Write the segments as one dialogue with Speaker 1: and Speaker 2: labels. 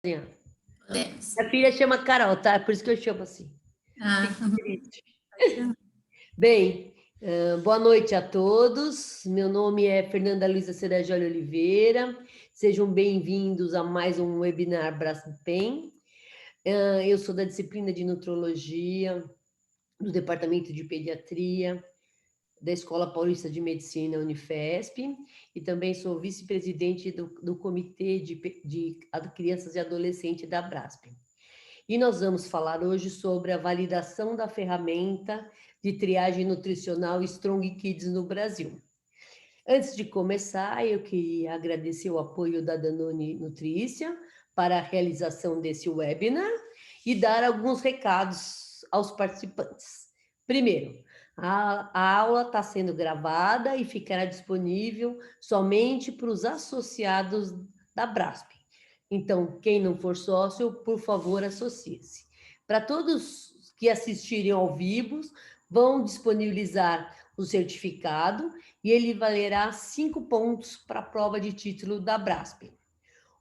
Speaker 1: Podemos.
Speaker 2: Minha filha chama Carol, tá? Por isso que eu chamo assim.
Speaker 1: Ah,
Speaker 2: Bem, boa noite a todos. Meu nome é Fernanda Luiza Seragio Oliveira. Sejam bem-vindos a mais um webinar Braskem. Eu sou da disciplina de Nutrologia, do Departamento de Pediatria, da Escola Paulista de Medicina, Unifesp, e também sou vice-presidente do Comitê de Crianças e Adolescentes da Braskem. E nós vamos falar hoje sobre a validação da ferramenta de triagem nutricional Strong Kids no Brasil. Antes de começar, eu queria agradecer o apoio da Danone Nutrícia para a realização desse webinar e dar alguns recados aos participantes. Primeiro, a aula está sendo gravada e ficará disponível somente para os associados da Braskem. Então, quem não for sócio, por favor, associe-se. Para todos que assistirem ao vivo, vão disponibilizar o certificado e ele valerá 5 pontos para a prova de título da Braskem.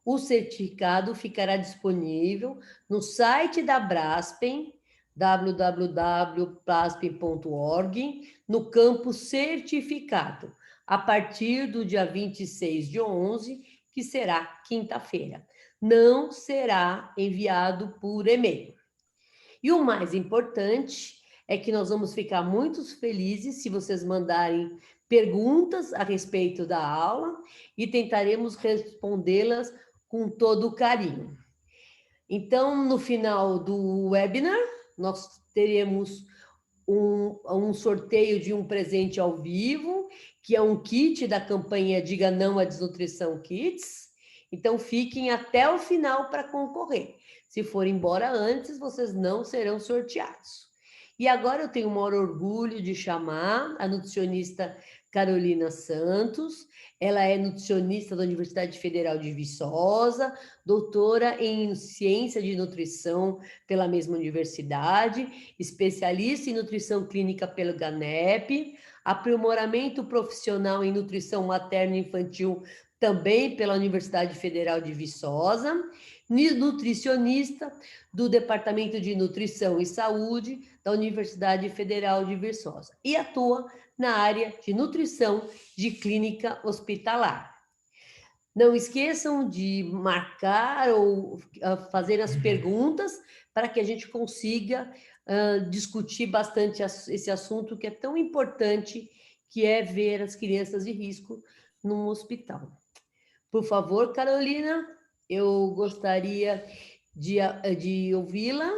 Speaker 2: O certificado ficará disponível no site da Braskem, www.braskem.org, no campo certificado, a partir do dia 26/11, que será quinta-feira. Não será enviado por e-mail. E o mais importante é que nós vamos ficar muito felizes se vocês mandarem perguntas a respeito da aula e tentaremos respondê-las com todo o carinho. Então, no final do webinar, nós teremos um sorteio de um presente ao vivo, que é um kit da campanha Diga Não à Desnutrição Kids. Então, fiquem até o final para concorrer. Se for embora antes, vocês não serão sorteados. E agora eu tenho o maior orgulho de chamar a nutricionista Carolina Santos. Ela é nutricionista da Universidade Federal de Viçosa, doutora em Ciência de Nutrição pela mesma universidade, especialista em Nutrição Clínica pelo GANEP, aprimoramento profissional em Nutrição Materna e Infantil também pela Universidade Federal de Viçosa, nutricionista do Departamento de Nutrição e Saúde da Universidade Federal de Viçosa e atua na área de nutrição de clínica hospitalar. Não esqueçam de marcar ou fazer as perguntas para que a gente consiga discutir bastante esse assunto que é tão importante, que é ver as crianças de risco num hospital. Por favor, Carolina, eu gostaria de ouvi-la.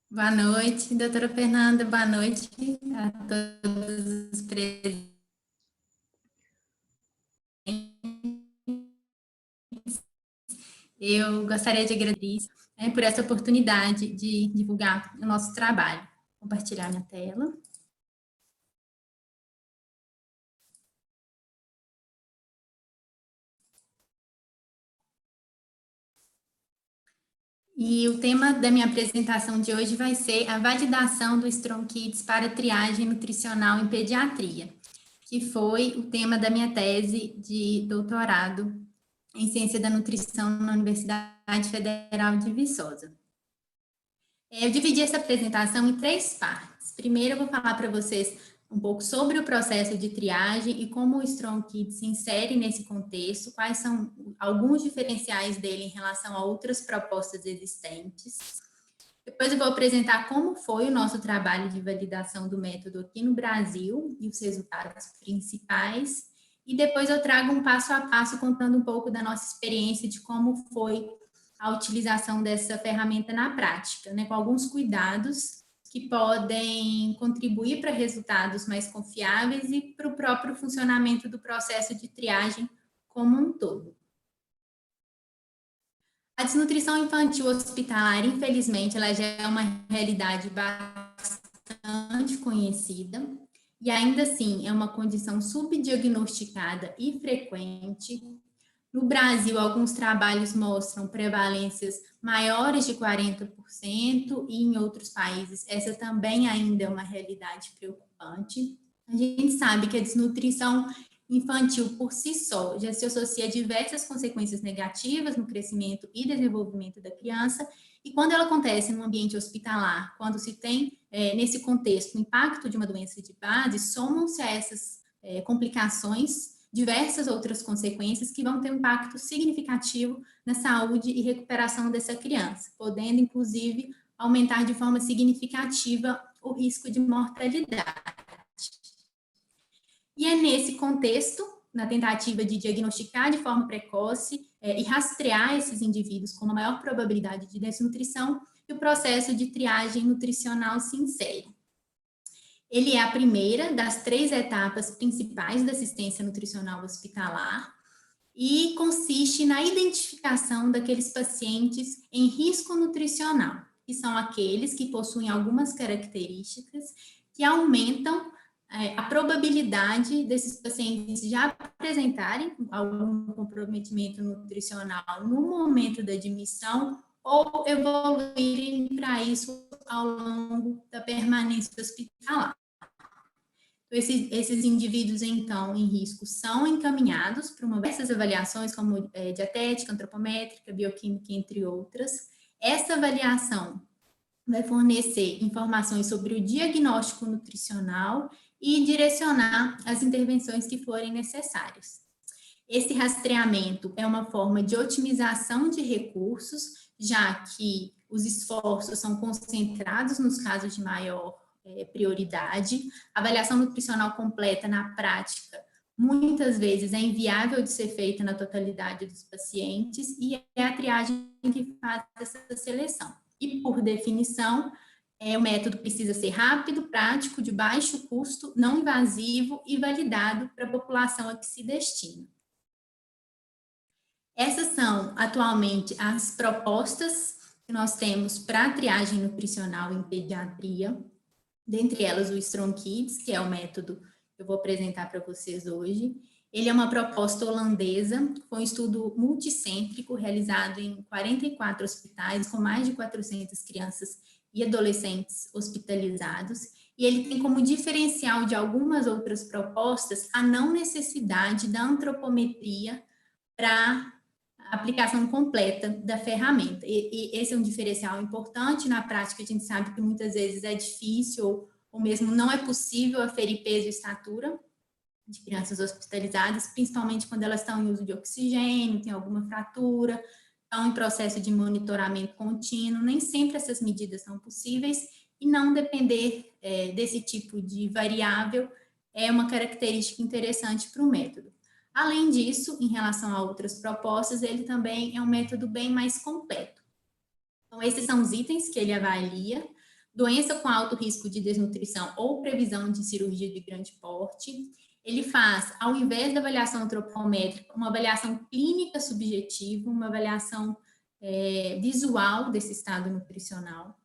Speaker 1: boa noite, doutora Fernanda, boa noite a todos os presentes. Eu gostaria de agradecer por essa oportunidade de divulgar o nosso trabalho. Vou compartilhar minha tela. E o tema da minha apresentação de hoje vai ser a validação do Strong Kids para triagem nutricional em pediatria, que foi o tema da minha tese de doutorado em Ciência da Nutrição na Universidade Federal de Viçosa. Eu dividi essa apresentação em 3 partes. Primeiro, eu vou falar para vocês um pouco sobre o processo de triagem e como o Strong Kids se insere nesse contexto, quais são alguns diferenciais dele em relação a outras propostas existentes. Depois eu vou apresentar como foi o nosso trabalho de validação do método aqui no Brasil e os resultados principais. E depois eu trago um passo a passo contando um pouco da nossa experiência de como foi a utilização dessa ferramenta na prática, né, com alguns cuidados que podem contribuir para resultados mais confiáveis e para o próprio funcionamento do processo de triagem como um todo. A desnutrição infantil hospitalar, infelizmente, ela já é uma realidade bastante conhecida e ainda assim é uma condição subdiagnosticada e frequente. No Brasil, alguns trabalhos mostram prevalências maiores de 40% e em outros países essa também ainda é uma realidade preocupante. A gente sabe que a desnutrição infantil por si só já se associa a diversas consequências negativas no crescimento e desenvolvimento da criança, e quando ela acontece no ambiente hospitalar, quando se tem, nesse contexto, o impacto de uma doença de base, somam-se a essas complicações diversas outras consequências que vão ter um impacto significativo na saúde e recuperação dessa criança, podendo, inclusive, aumentar de forma significativa o risco de mortalidade. E é nesse contexto, na tentativa de diagnosticar de forma precoce e rastrear esses indivíduos com a maior probabilidade de desnutrição, que o processo de triagem nutricional se insere. Ele é a primeira das 3 etapas principais da assistência nutricional hospitalar e consiste na identificação daqueles pacientes em risco nutricional, que são aqueles que possuem algumas características que aumentam a probabilidade desses pacientes já apresentarem algum comprometimento nutricional no momento da admissão ou evoluírem para isso ao longo da permanência hospitalar. Esses indivíduos, então, em risco, são encaminhados para diversas avaliações, como dietética, antropométrica, bioquímica, entre outras. Essa avaliação vai fornecer informações sobre o diagnóstico nutricional e direcionar as intervenções que forem necessárias. Esse rastreamento é uma forma de otimização de recursos, já que os esforços são concentrados nos casos de maior prioridade. A avaliação nutricional completa, na prática, muitas vezes é inviável de ser feita na totalidade dos pacientes e é a triagem que faz essa seleção. E, por definição, o método precisa ser rápido, prático, de baixo custo, não invasivo e validado para a população a que se destina. Essas são, atualmente, as propostas que nós temos para a triagem nutricional em pediatria, dentre elas o Strong Kids, que é o método que eu vou apresentar para vocês hoje. Ele é uma proposta holandesa, foi um estudo multicêntrico realizado em 44 hospitais, com mais de 400 crianças e adolescentes hospitalizados, e ele tem como diferencial de algumas outras propostas a não necessidade da antropometria para a aplicação completa da ferramenta. E esse é um diferencial importante. Na prática, a gente sabe que muitas vezes é difícil ou mesmo não é possível aferir peso e estatura de crianças hospitalizadas, principalmente quando elas estão em uso de oxigênio, tem alguma fratura, estão em processo de monitoramento contínuo. Nem sempre essas medidas são possíveis e não depender desse tipo de variável é uma característica interessante para o método. Além disso, em relação a outras propostas, ele também é um método bem mais completo. Então, esses são os itens que ele avalia: doença com alto risco de desnutrição ou previsão de cirurgia de grande porte. Ele faz, ao invés da avaliação antropométrica, uma avaliação clínica subjetiva, uma avaliação visual desse estado nutricional.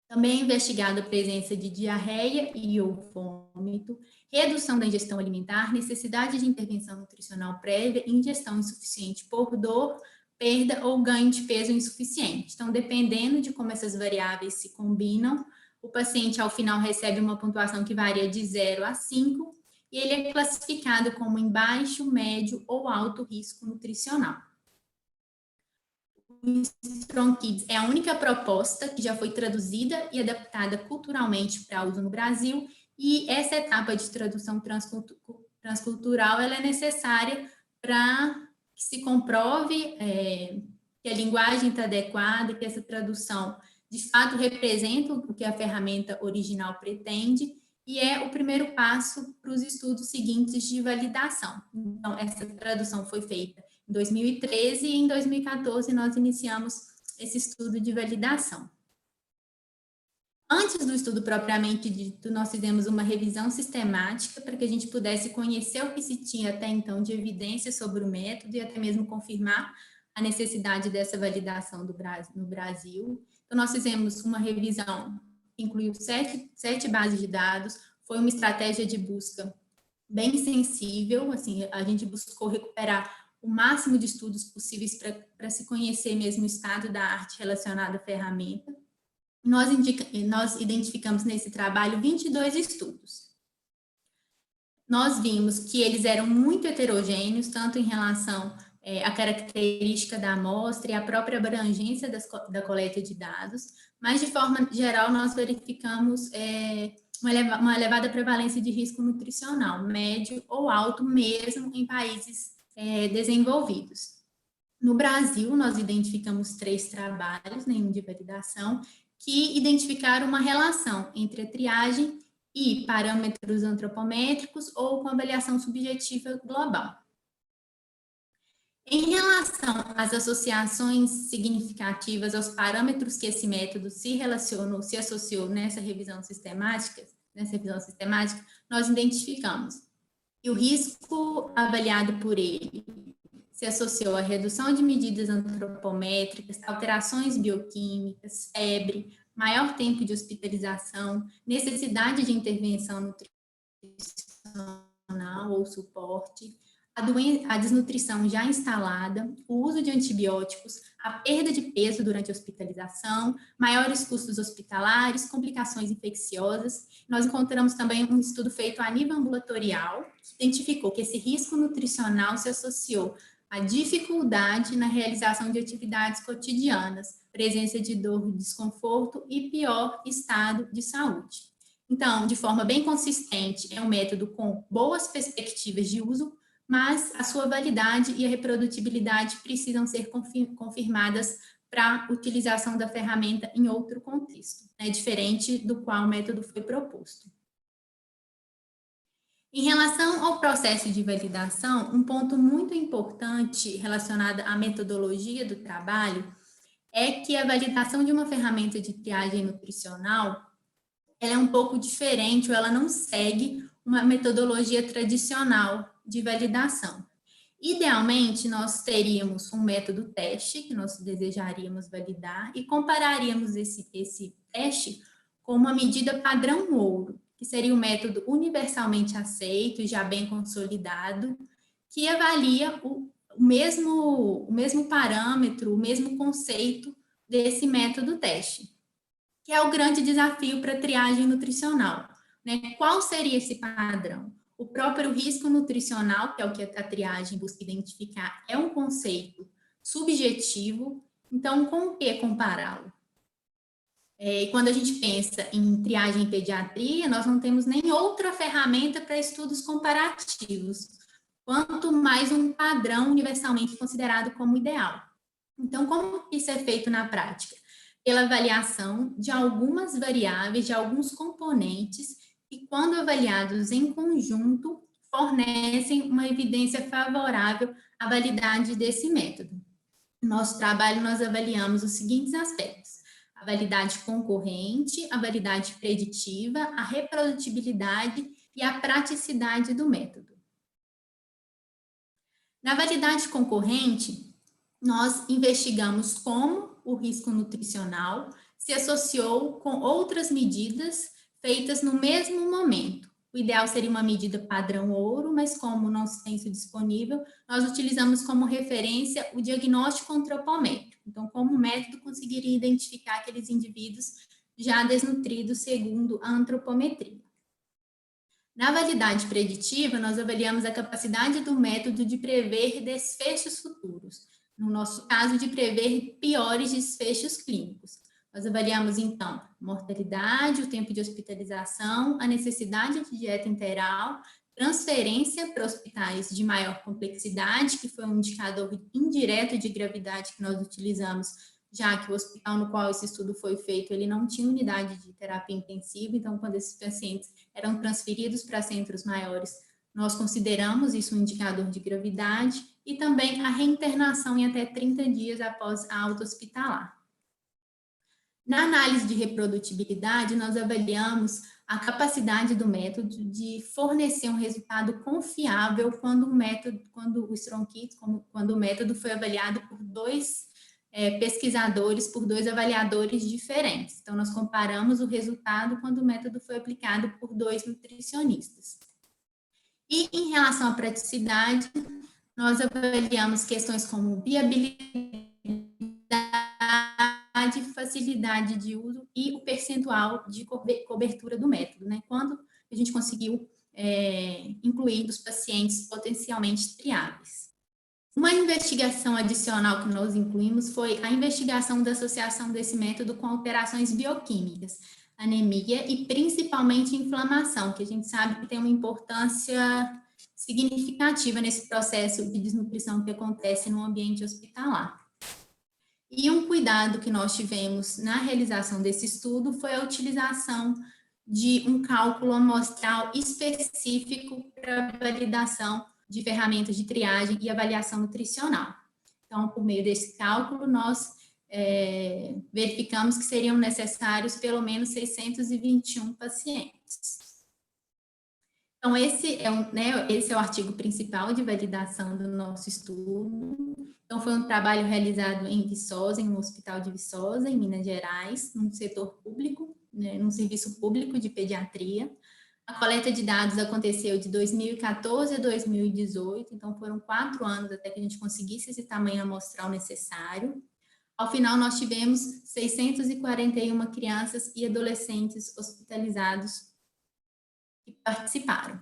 Speaker 1: Também é investigada a presença de diarreia e ou vômito, redução da ingestão alimentar, necessidade de intervenção nutricional prévia e ingestão insuficiente por dor, perda ou ganho de peso insuficiente. Então, dependendo de como essas variáveis se combinam, o paciente, ao final, recebe uma pontuação que varia de 0 a 5, e ele é classificado como em baixo, médio ou alto risco nutricional. O Strong Kids é a única proposta que já foi traduzida e adaptada culturalmente para uso no Brasil, e essa etapa de tradução transcultural ela é necessária para que se comprove que a linguagem está adequada, que essa tradução de fato representa o que a ferramenta original pretende, e é o primeiro passo para os estudos seguintes de validação. Então, essa tradução foi feita em 2013 e em 2014 nós iniciamos esse estudo de validação. Antes do estudo propriamente dito, nós fizemos uma revisão sistemática para que a gente pudesse conhecer o que se tinha até então de evidência sobre o método e até mesmo confirmar a necessidade dessa validação no Brasil. Então, nós fizemos uma revisão que incluiu 7 bases de dados, foi uma estratégia de busca bem sensível, assim, a gente buscou recuperar o máximo de estudos possíveis para se conhecer mesmo o estado da arte relacionado à ferramenta. Nós identificamos nesse trabalho 22 estudos. nós vimos que eles eram muito heterogêneos, tanto em relação à característica da amostra e à própria abrangência da coleta de dados, mas, de forma geral, nós verificamos uma elevada prevalência de risco nutricional, médio ou alto, mesmo em países desenvolvidos. No Brasil, nós identificamos 3 trabalhos, nenhum de validação, que identificaram uma relação entre a triagem e parâmetros antropométricos ou com avaliação subjetiva global. Em relação às associações significativas aos parâmetros que esse método se associou nessa revisão sistemática, nós identificamos que o risco avaliado por ele se associou à redução de medidas antropométricas, alterações bioquímicas, febre, maior tempo de hospitalização, necessidade de intervenção nutricional ou suporte, a desnutrição já instalada, o uso de antibióticos, a perda de peso durante a hospitalização, maiores custos hospitalares, complicações infecciosas. Nós encontramos também um estudo feito a nível ambulatorial, que identificou que esse risco nutricional se associou à dificuldade na realização de atividades cotidianas, presença de dor, desconforto e pior estado de saúde. Então, de forma bem consistente, é um método com boas perspectivas de uso, mas a sua validade e a reprodutibilidade precisam ser confirmadas para a utilização da ferramenta em outro contexto, diferente do qual o método foi proposto. Em relação ao processo de validação, um ponto muito importante relacionado à metodologia do trabalho é que a validação de uma ferramenta de triagem nutricional ela é um pouco diferente, ou ela não segue uma metodologia tradicional de validação. Idealmente, nós teríamos um método teste, que nós desejaríamos validar, e compararíamos esse teste com uma medida padrão ouro, que seria um método universalmente aceito, já bem consolidado, que avalia o mesmo parâmetro, o mesmo conceito desse método teste, que é o grande desafio para a triagem nutricional. Qual seria esse padrão? O próprio risco nutricional, que é o que a triagem busca identificar, é um conceito subjetivo, então com o que compará-lo? E quando a gente pensa em triagem em pediatria, nós não temos nem outra ferramenta para estudos comparativos, quanto mais um padrão universalmente considerado como ideal. Então, como isso é feito na prática? Pela avaliação de algumas variáveis, de alguns componentes, que, quando avaliados em conjunto, fornecem uma evidência favorável à validade desse método. No nosso trabalho, nós avaliamos os seguintes aspectos: a validade concorrente, a validade preditiva, a reprodutibilidade e a praticidade do método. Na validade concorrente, nós investigamos como o risco nutricional se associou com outras medidas feitas no mesmo momento. O ideal seria uma medida padrão ouro, mas como não se tem isso disponível, nós utilizamos como referência o diagnóstico antropométrico. Então, como método, conseguiria identificar aqueles indivíduos já desnutridos segundo a antropometria. Na validade preditiva, nós avaliamos a capacidade do método de prever desfechos futuros, no nosso caso, de prever piores desfechos clínicos. Nós avaliamos, então, mortalidade, o tempo de hospitalização, a necessidade de dieta integral, transferência para hospitais de maior complexidade, que foi um indicador indireto de gravidade que nós utilizamos, já que o hospital no qual esse estudo foi feito, ele não tinha unidade de terapia intensiva, então, quando esses pacientes eram transferidos para centros maiores, nós consideramos isso um indicador de gravidade, e também a reinternação em até 30 dias após a alta hospitalar. Na análise de reprodutibilidade, nós avaliamos a capacidade do método de fornecer um resultado confiável quando o método foi avaliado por dois pesquisadores, por dois avaliadores diferentes. Então, nós comparamos o resultado quando o método foi aplicado por dois nutricionistas. E, em relação à praticidade, nós avaliamos questões como viabilidade, facilidade de uso e o percentual de cobertura do método, Quando a gente conseguiu incluindo os pacientes potencialmente triáveis. Uma investigação adicional que nós incluímos foi a investigação da associação desse método com alterações bioquímicas, anemia e principalmente inflamação, que a gente sabe que tem uma importância significativa nesse processo de desnutrição que acontece no ambiente hospitalar. E um cuidado que nós tivemos na realização desse estudo foi a utilização de um cálculo amostral específico para validação de ferramentas de triagem e avaliação nutricional. Então, por meio desse cálculo, nós verificamos que seriam necessários pelo menos 621 pacientes. Então, esse é o artigo principal de validação do nosso estudo. Então, foi um trabalho realizado em Viçosa, em um hospital de Viçosa, em Minas Gerais, num setor público, num serviço público de pediatria. A coleta de dados aconteceu de 2014 a 2018, então foram 4 anos até que a gente conseguisse esse tamanho amostral necessário. Ao final, nós tivemos 641 crianças e adolescentes hospitalizados que participaram.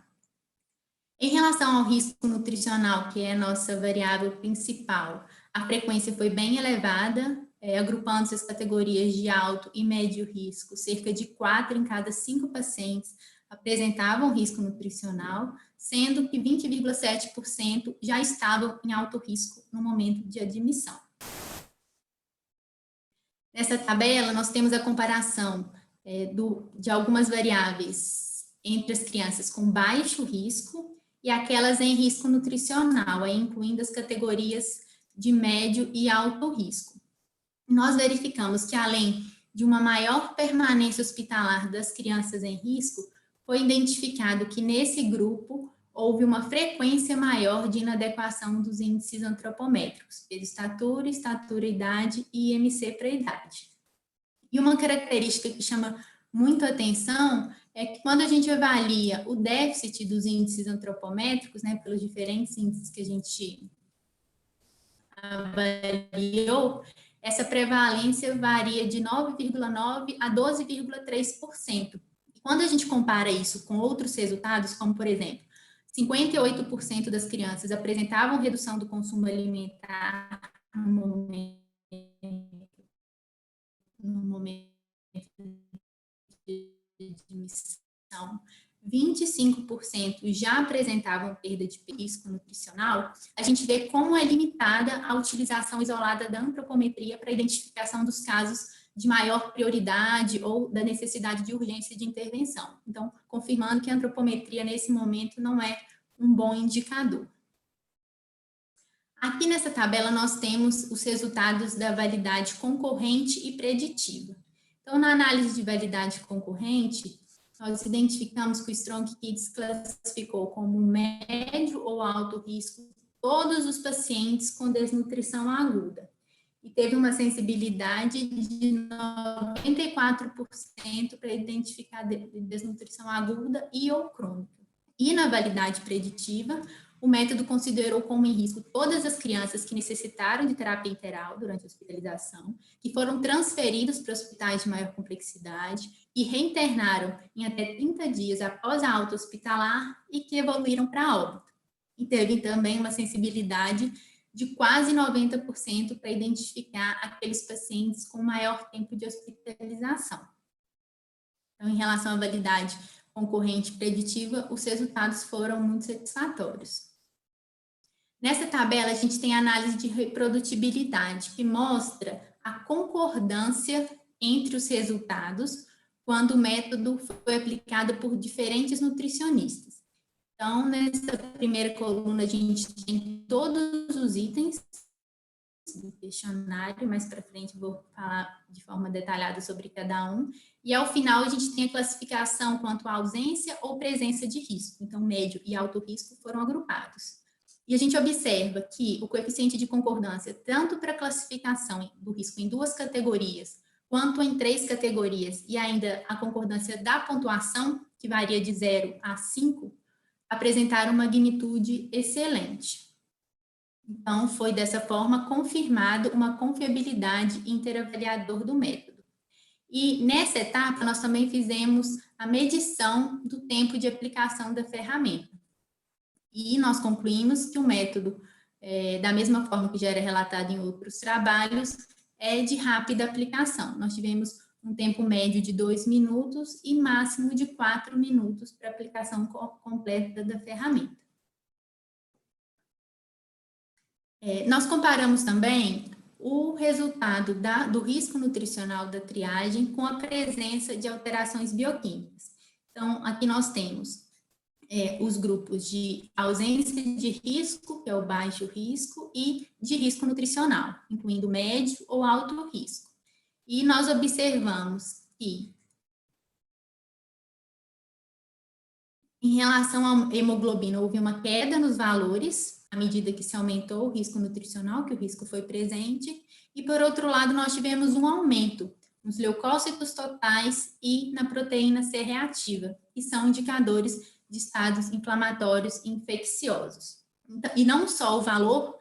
Speaker 1: Em relação ao risco nutricional, que é a nossa variável principal, a frequência foi bem elevada, agrupando-se as categorias de alto e médio risco, cerca de 4 em cada 5 pacientes apresentavam risco nutricional, sendo que 20,7% já estavam em alto risco no momento de admissão. Nessa tabela, nós temos a comparação de algumas variáveis entre as crianças com baixo risco e aquelas em risco nutricional, incluindo as categorias de médio e alto risco. Nós verificamos que, além de uma maior permanência hospitalar das crianças em risco, foi identificado que nesse grupo houve uma frequência maior de inadequação dos índices antropométricos, peso-estatura, estatura-idade e IMC para idade. E uma característica que chama muito atenção é que quando a gente avalia o déficit dos índices antropométricos, pelos diferentes índices que a gente avaliou, essa prevalência varia de 9,9% a 12,3%. E quando a gente compara isso com outros resultados, como, por exemplo, 58% das crianças apresentavam redução do consumo alimentar no momento de admissão, 25% já apresentavam perda de risco nutricional, a gente vê como é limitada a utilização isolada da antropometria para a identificação dos casos de maior prioridade ou da necessidade de urgência de intervenção. Então, confirmando que a antropometria, nesse momento, não é um bom indicador. Aqui nessa tabela, nós temos os resultados da validade concorrente e preditiva. Então, na análise de validade concorrente, nós identificamos que o Strong Kids classificou como médio ou alto risco todos os pacientes com desnutrição aguda. E teve uma sensibilidade de 94% para identificar desnutrição aguda e ou crônica. E na validade preditiva, o método considerou como em risco todas as crianças que necessitaram de terapia enteral durante a hospitalização, que foram transferidos para hospitais de maior complexidade e reinternaram em até 30 dias após a alta hospitalar e que evoluíram para óbito. E teve também uma sensibilidade de quase 90% para identificar aqueles pacientes com maior tempo de hospitalização. Então, em relação à validade concorrente preditiva, os resultados foram muito satisfatórios. Nessa tabela, a gente tem a análise de reprodutibilidade, que mostra a concordância entre os resultados quando o método foi aplicado por diferentes nutricionistas. Então, nessa primeira coluna, a gente tem todos os itens do questionário, mais para frente vou falar de forma detalhada sobre cada um, e ao final a gente tem a classificação quanto à ausência ou presença de risco, então médio e alto risco foram agrupados. E a gente observa que o coeficiente de concordância, tanto para a classificação do risco em 2 categorias, quanto em 3 categorias, e ainda a concordância da pontuação, que varia de 0 a 5, apresentaram magnitude excelente. Então, foi dessa forma confirmado uma confiabilidade interavaliador do método. E nessa etapa, nós também fizemos a medição do tempo de aplicação da ferramenta. E nós concluímos que o método, da mesma forma que já era relatado em outros trabalhos, é de rápida aplicação. Nós tivemos um tempo médio de 2 minutos e máximo de 4 minutos para aplicação completa da ferramenta. Nós comparamos também o resultado do risco nutricional da triagem com a presença de alterações bioquímicas. Então, aqui nós temos os grupos de ausência de risco, que é o baixo risco, e de risco nutricional, incluindo médio ou alto risco. E nós observamos que, em relação à hemoglobina, houve uma queda nos valores, à medida que se aumentou o risco nutricional, que o risco foi presente, e, por outro lado, nós tivemos um aumento nos leucócitos totais e na proteína C reativa, que são indicadores de estados inflamatórios e infecciosos. E não só o valor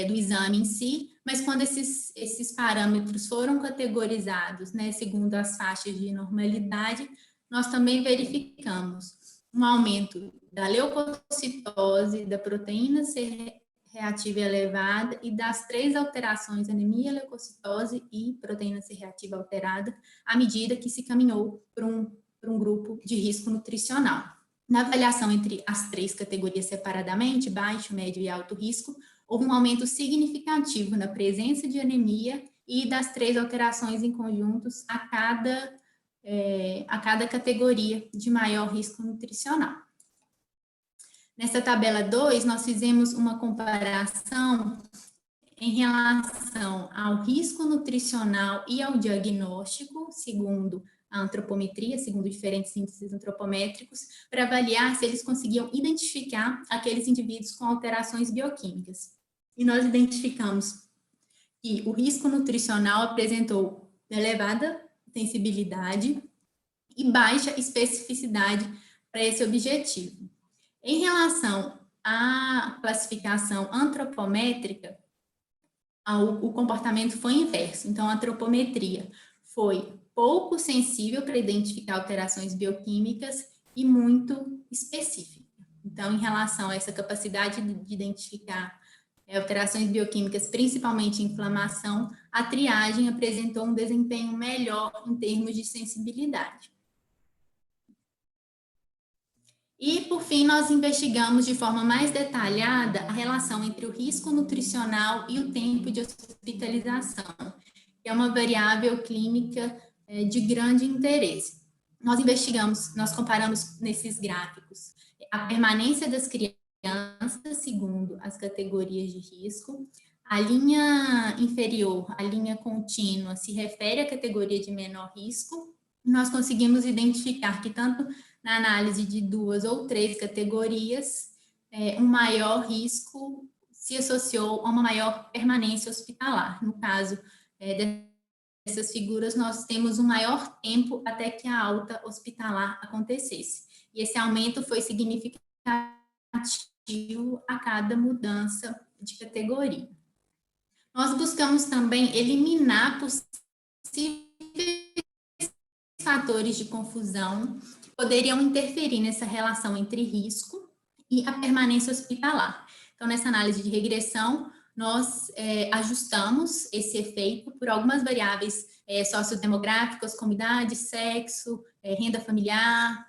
Speaker 1: do exame em si, mas quando esses parâmetros foram categorizados, né, segundo as faixas de normalidade, nós também verificamos um aumento da leucocitose, da proteína C reativa elevada e das 3 alterações, anemia, leucocitose e proteína C reativa alterada, à medida que se caminhou para um grupo de risco nutricional. Na avaliação entre as 3 categorias separadamente, baixo, médio e alto risco, houve um aumento significativo na presença de anemia e das 3 alterações em conjuntos a cada categoria de maior risco nutricional. Nessa tabela 2, nós fizemos uma comparação em relação ao risco nutricional e ao diagnóstico, segundo a antropometria, segundo diferentes índices antropométricos, para avaliar se eles conseguiam identificar aqueles indivíduos com alterações bioquímicas. E nós identificamos que o risco nutricional apresentou elevada sensibilidade e baixa especificidade para esse objetivo. Em relação à classificação antropométrica, o comportamento foi inverso. Então, a antropometria foi pouco sensível para identificar alterações bioquímicas e muito específica. Então, em relação a essa capacidade de identificar alterações bioquímicas, principalmente inflamação, a triagem apresentou um desempenho melhor em termos de sensibilidade. E, por fim, nós investigamos de forma mais detalhada a relação entre o risco nutricional e o tempo de hospitalização, que é uma variável clínica de grande interesse. Nós comparamos nesses gráficos a permanência das crianças segundo as categorias de risco. A linha inferior, a linha contínua, se refere à categoria de menor risco. Nós conseguimos identificar que tanto na análise de 2 ou 3 categorias, um maior risco se associou a uma maior permanência hospitalar. No caso dessas figuras, nós temos um maior tempo até que a alta hospitalar acontecesse. E esse aumento foi significativo a cada mudança de categoria. Nós buscamos também eliminar possíveis fatores de confusão que poderiam interferir nessa relação entre risco e a permanência hospitalar. Então, nessa análise de regressão, nós ajustamos esse efeito por algumas variáveis sociodemográficas, como idade, sexo, renda familiar,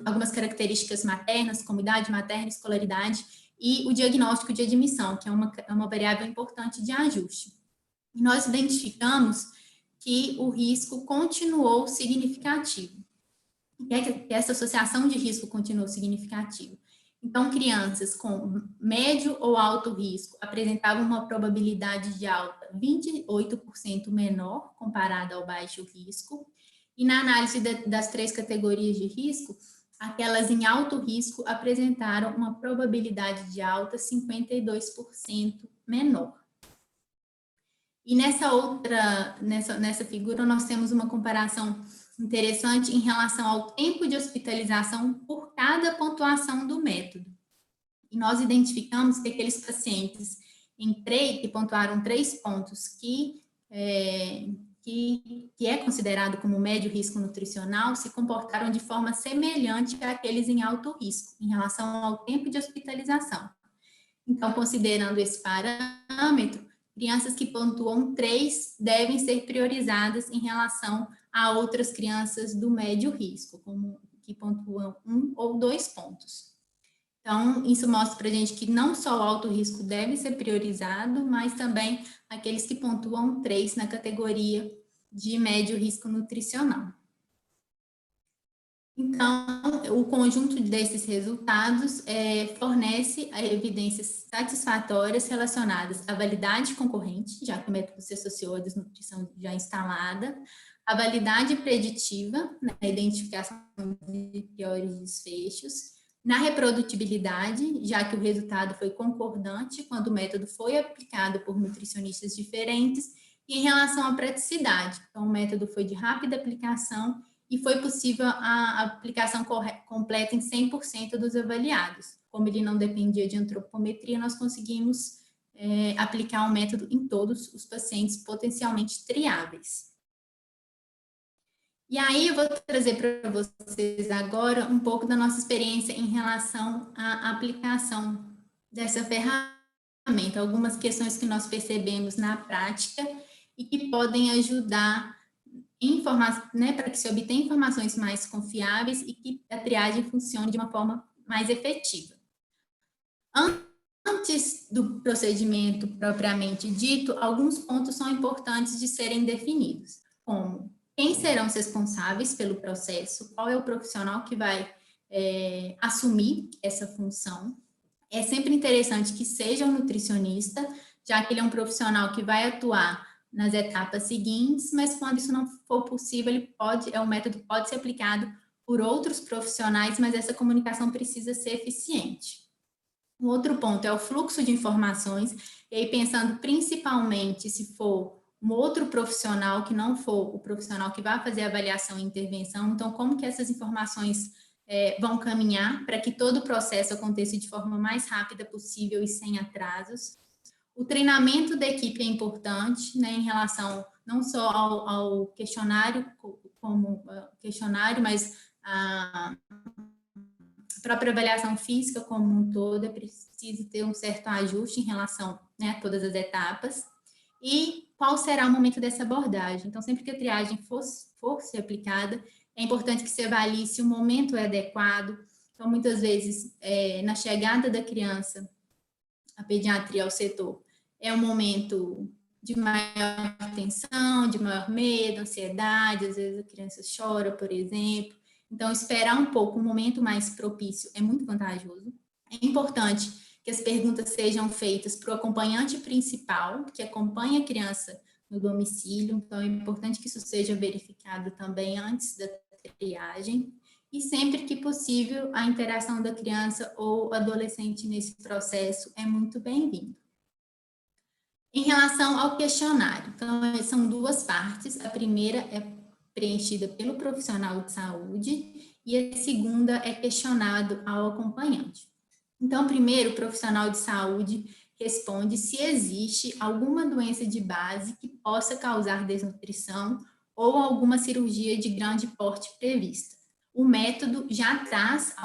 Speaker 1: algumas características maternas, como idade materna, escolaridade, e o diagnóstico de admissão, que é uma variável importante de ajuste. E nós identificamos que o risco continuou significativo. Que essa associação de risco continuou significativa. Então, crianças com médio ou alto risco apresentavam uma probabilidade de alta 28% menor comparada ao baixo risco. E na análise das 3 categorias de risco, aquelas em alto risco apresentaram uma probabilidade de alta 52% menor. E nessa figura, nós temos uma comparação interessante em relação ao tempo de hospitalização por cada pontuação do método. E nós identificamos que aqueles pacientes que pontuaram 3 pontos que que é considerado como médio risco nutricional se comportaram de forma semelhante àqueles em alto risco, em relação ao tempo de hospitalização. Então, considerando esse parâmetro, crianças que pontuam 3 devem ser priorizadas em relação a outras crianças do médio risco, como que pontuam 1 ou 2 pontos. Então, isso mostra para a gente que não só o alto risco deve ser priorizado, mas também aqueles que pontuam 3 na categoria de médio risco nutricional. Então, o conjunto desses resultados fornece evidências satisfatórias relacionadas à validade concorrente, já que o método se associou à desnutrição já instalada, a validade preditiva, na identificação de piores desfechos, na reprodutibilidade, já que o resultado foi concordante quando o método foi aplicado por nutricionistas diferentes, e em relação à praticidade, então o método foi de rápida aplicação e foi possível a aplicação completa em 100% dos avaliados. Como ele não dependia de antropometria, nós conseguimos aplicar o método em todos os pacientes potencialmente triáveis. E aí eu vou trazer para vocês agora um pouco da nossa experiência em relação à aplicação dessa ferramenta, algumas questões que nós percebemos na prática e que podem ajudar para que se obtenha informações mais confiáveis e que a triagem funcione de uma forma mais efetiva. Antes do procedimento propriamente dito, alguns pontos são importantes de serem definidos, como quem serão os responsáveis pelo processo, qual é o profissional que vai assumir essa função. É sempre interessante que seja um nutricionista, já que ele é um profissional que vai atuar nas etapas seguintes, mas quando isso não for possível, o método pode ser aplicado por outros profissionais, mas essa comunicação precisa ser eficiente. Um outro ponto é o fluxo de informações, e aí pensando principalmente se for um outro profissional que não for o profissional que vai fazer a avaliação e intervenção, então como que essas informações vão caminhar para que todo o processo aconteça de forma mais rápida possível e sem atrasos. O treinamento da equipe é importante, né, em relação não só ao questionário, como questionário, mas a própria avaliação física como um todo, é preciso ter um certo ajuste em relação, né, a todas as etapas. E qual será o momento dessa abordagem? Então, sempre que a triagem for ser aplicada, é importante que se avalie se o momento é adequado. Então, muitas vezes, na chegada da criança, a pediatria ao setor, é um momento de maior tensão, de maior medo, ansiedade, às vezes a criança chora, por exemplo. Então, esperar um pouco, um momento mais propício é muito vantajoso. É importante que as perguntas sejam feitas para o acompanhante principal, que acompanha a criança no domicílio. Então, é importante que isso seja verificado também antes da triagem. E sempre que possível, a interação da criança ou adolescente nesse processo é muito bem-vinda. Em relação ao questionário, então, são 2 partes. A primeira é preenchida pelo profissional de saúde e a segunda é questionado ao acompanhante. Então, primeiro, o profissional de saúde responde se existe alguma doença de base que possa causar desnutrição ou alguma cirurgia de grande porte prevista. O método já traz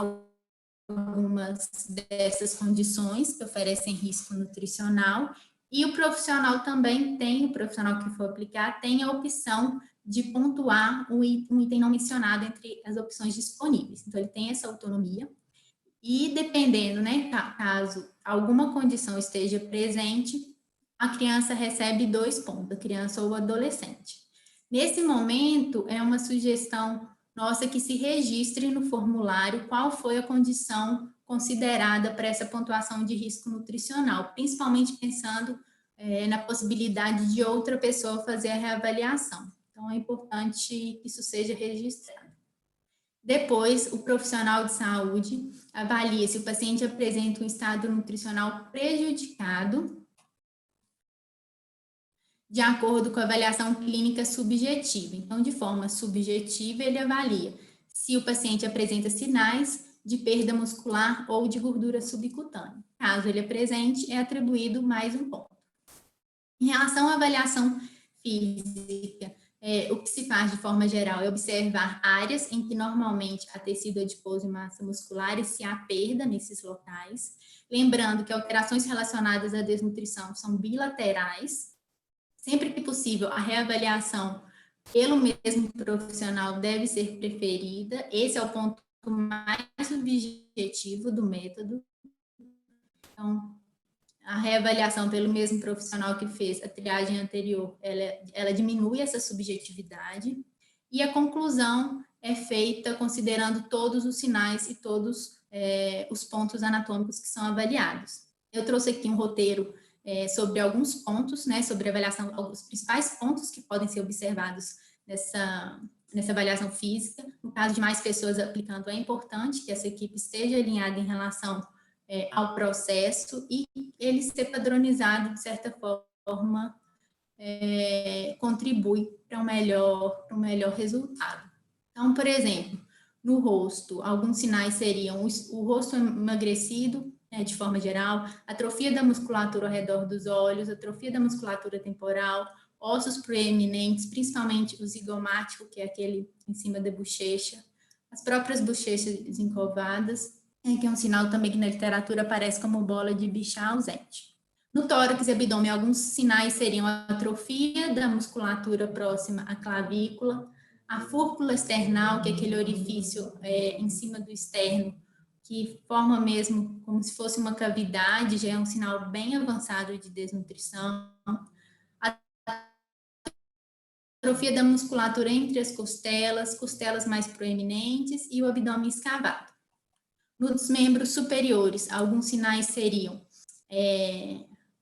Speaker 1: algumas dessas condições que oferecem risco nutricional e o profissional também tem, o profissional que for aplicar, tem a opção de pontuar um item não mencionado entre as opções disponíveis. Então, ele tem essa autonomia e dependendo, né, caso alguma condição esteja presente, a criança recebe 2 pontos, a criança ou o adolescente. Nesse momento, é uma sugestão nossa que se registre no formulário qual foi a condição considerada para essa pontuação de risco nutricional, principalmente pensando na possibilidade de outra pessoa fazer a reavaliação. Então, é importante que isso seja registrado. Depois, o profissional de saúde avalia se o paciente apresenta um estado nutricional prejudicado de acordo com a avaliação clínica subjetiva. Então, de forma subjetiva, ele avalia se o paciente apresenta sinais de perda muscular ou de gordura subcutânea. Caso ele apresente, é atribuído mais um ponto. Em relação à avaliação física, faz de forma geral é observar áreas em que normalmente há tecido adiposo e massa muscular e se há perda nesses locais. Lembrando que alterações relacionadas à desnutrição são bilaterais. Sempre que possível, a reavaliação pelo mesmo profissional deve ser preferida. Esse é o ponto mais objetivo do método. Então, a reavaliação pelo mesmo profissional que fez a triagem anterior, ela diminui essa subjetividade, e a conclusão é feita considerando todos os sinais e todos os pontos anatômicos que são avaliados. Eu trouxe aqui um roteiro sobre alguns pontos, né, sobre a avaliação, os principais pontos que podem ser observados nessa avaliação física. No caso de mais pessoas aplicando, é importante que essa equipe esteja alinhada em relação ao processo, e ele ser padronizado, de certa forma, contribui para um melhor resultado. Então, por exemplo, no rosto, alguns sinais seriam o rosto emagrecido, de forma geral, atrofia da musculatura ao redor dos olhos, atrofia da musculatura temporal, ossos proeminentes, principalmente o zigomático, que é aquele em cima da bochecha, as próprias bochechas encovadas, que é um sinal também que na literatura aparece como bola de bichar ausente. No tórax e abdômen, alguns sinais seriam a atrofia da musculatura próxima à clavícula, a fúrcula external, que é aquele orifício em cima do externo, que forma mesmo como se fosse uma cavidade, já é um sinal bem avançado de desnutrição. A atrofia da musculatura entre as costelas mais proeminentes e o abdômen escavado. Nos membros superiores, alguns sinais seriam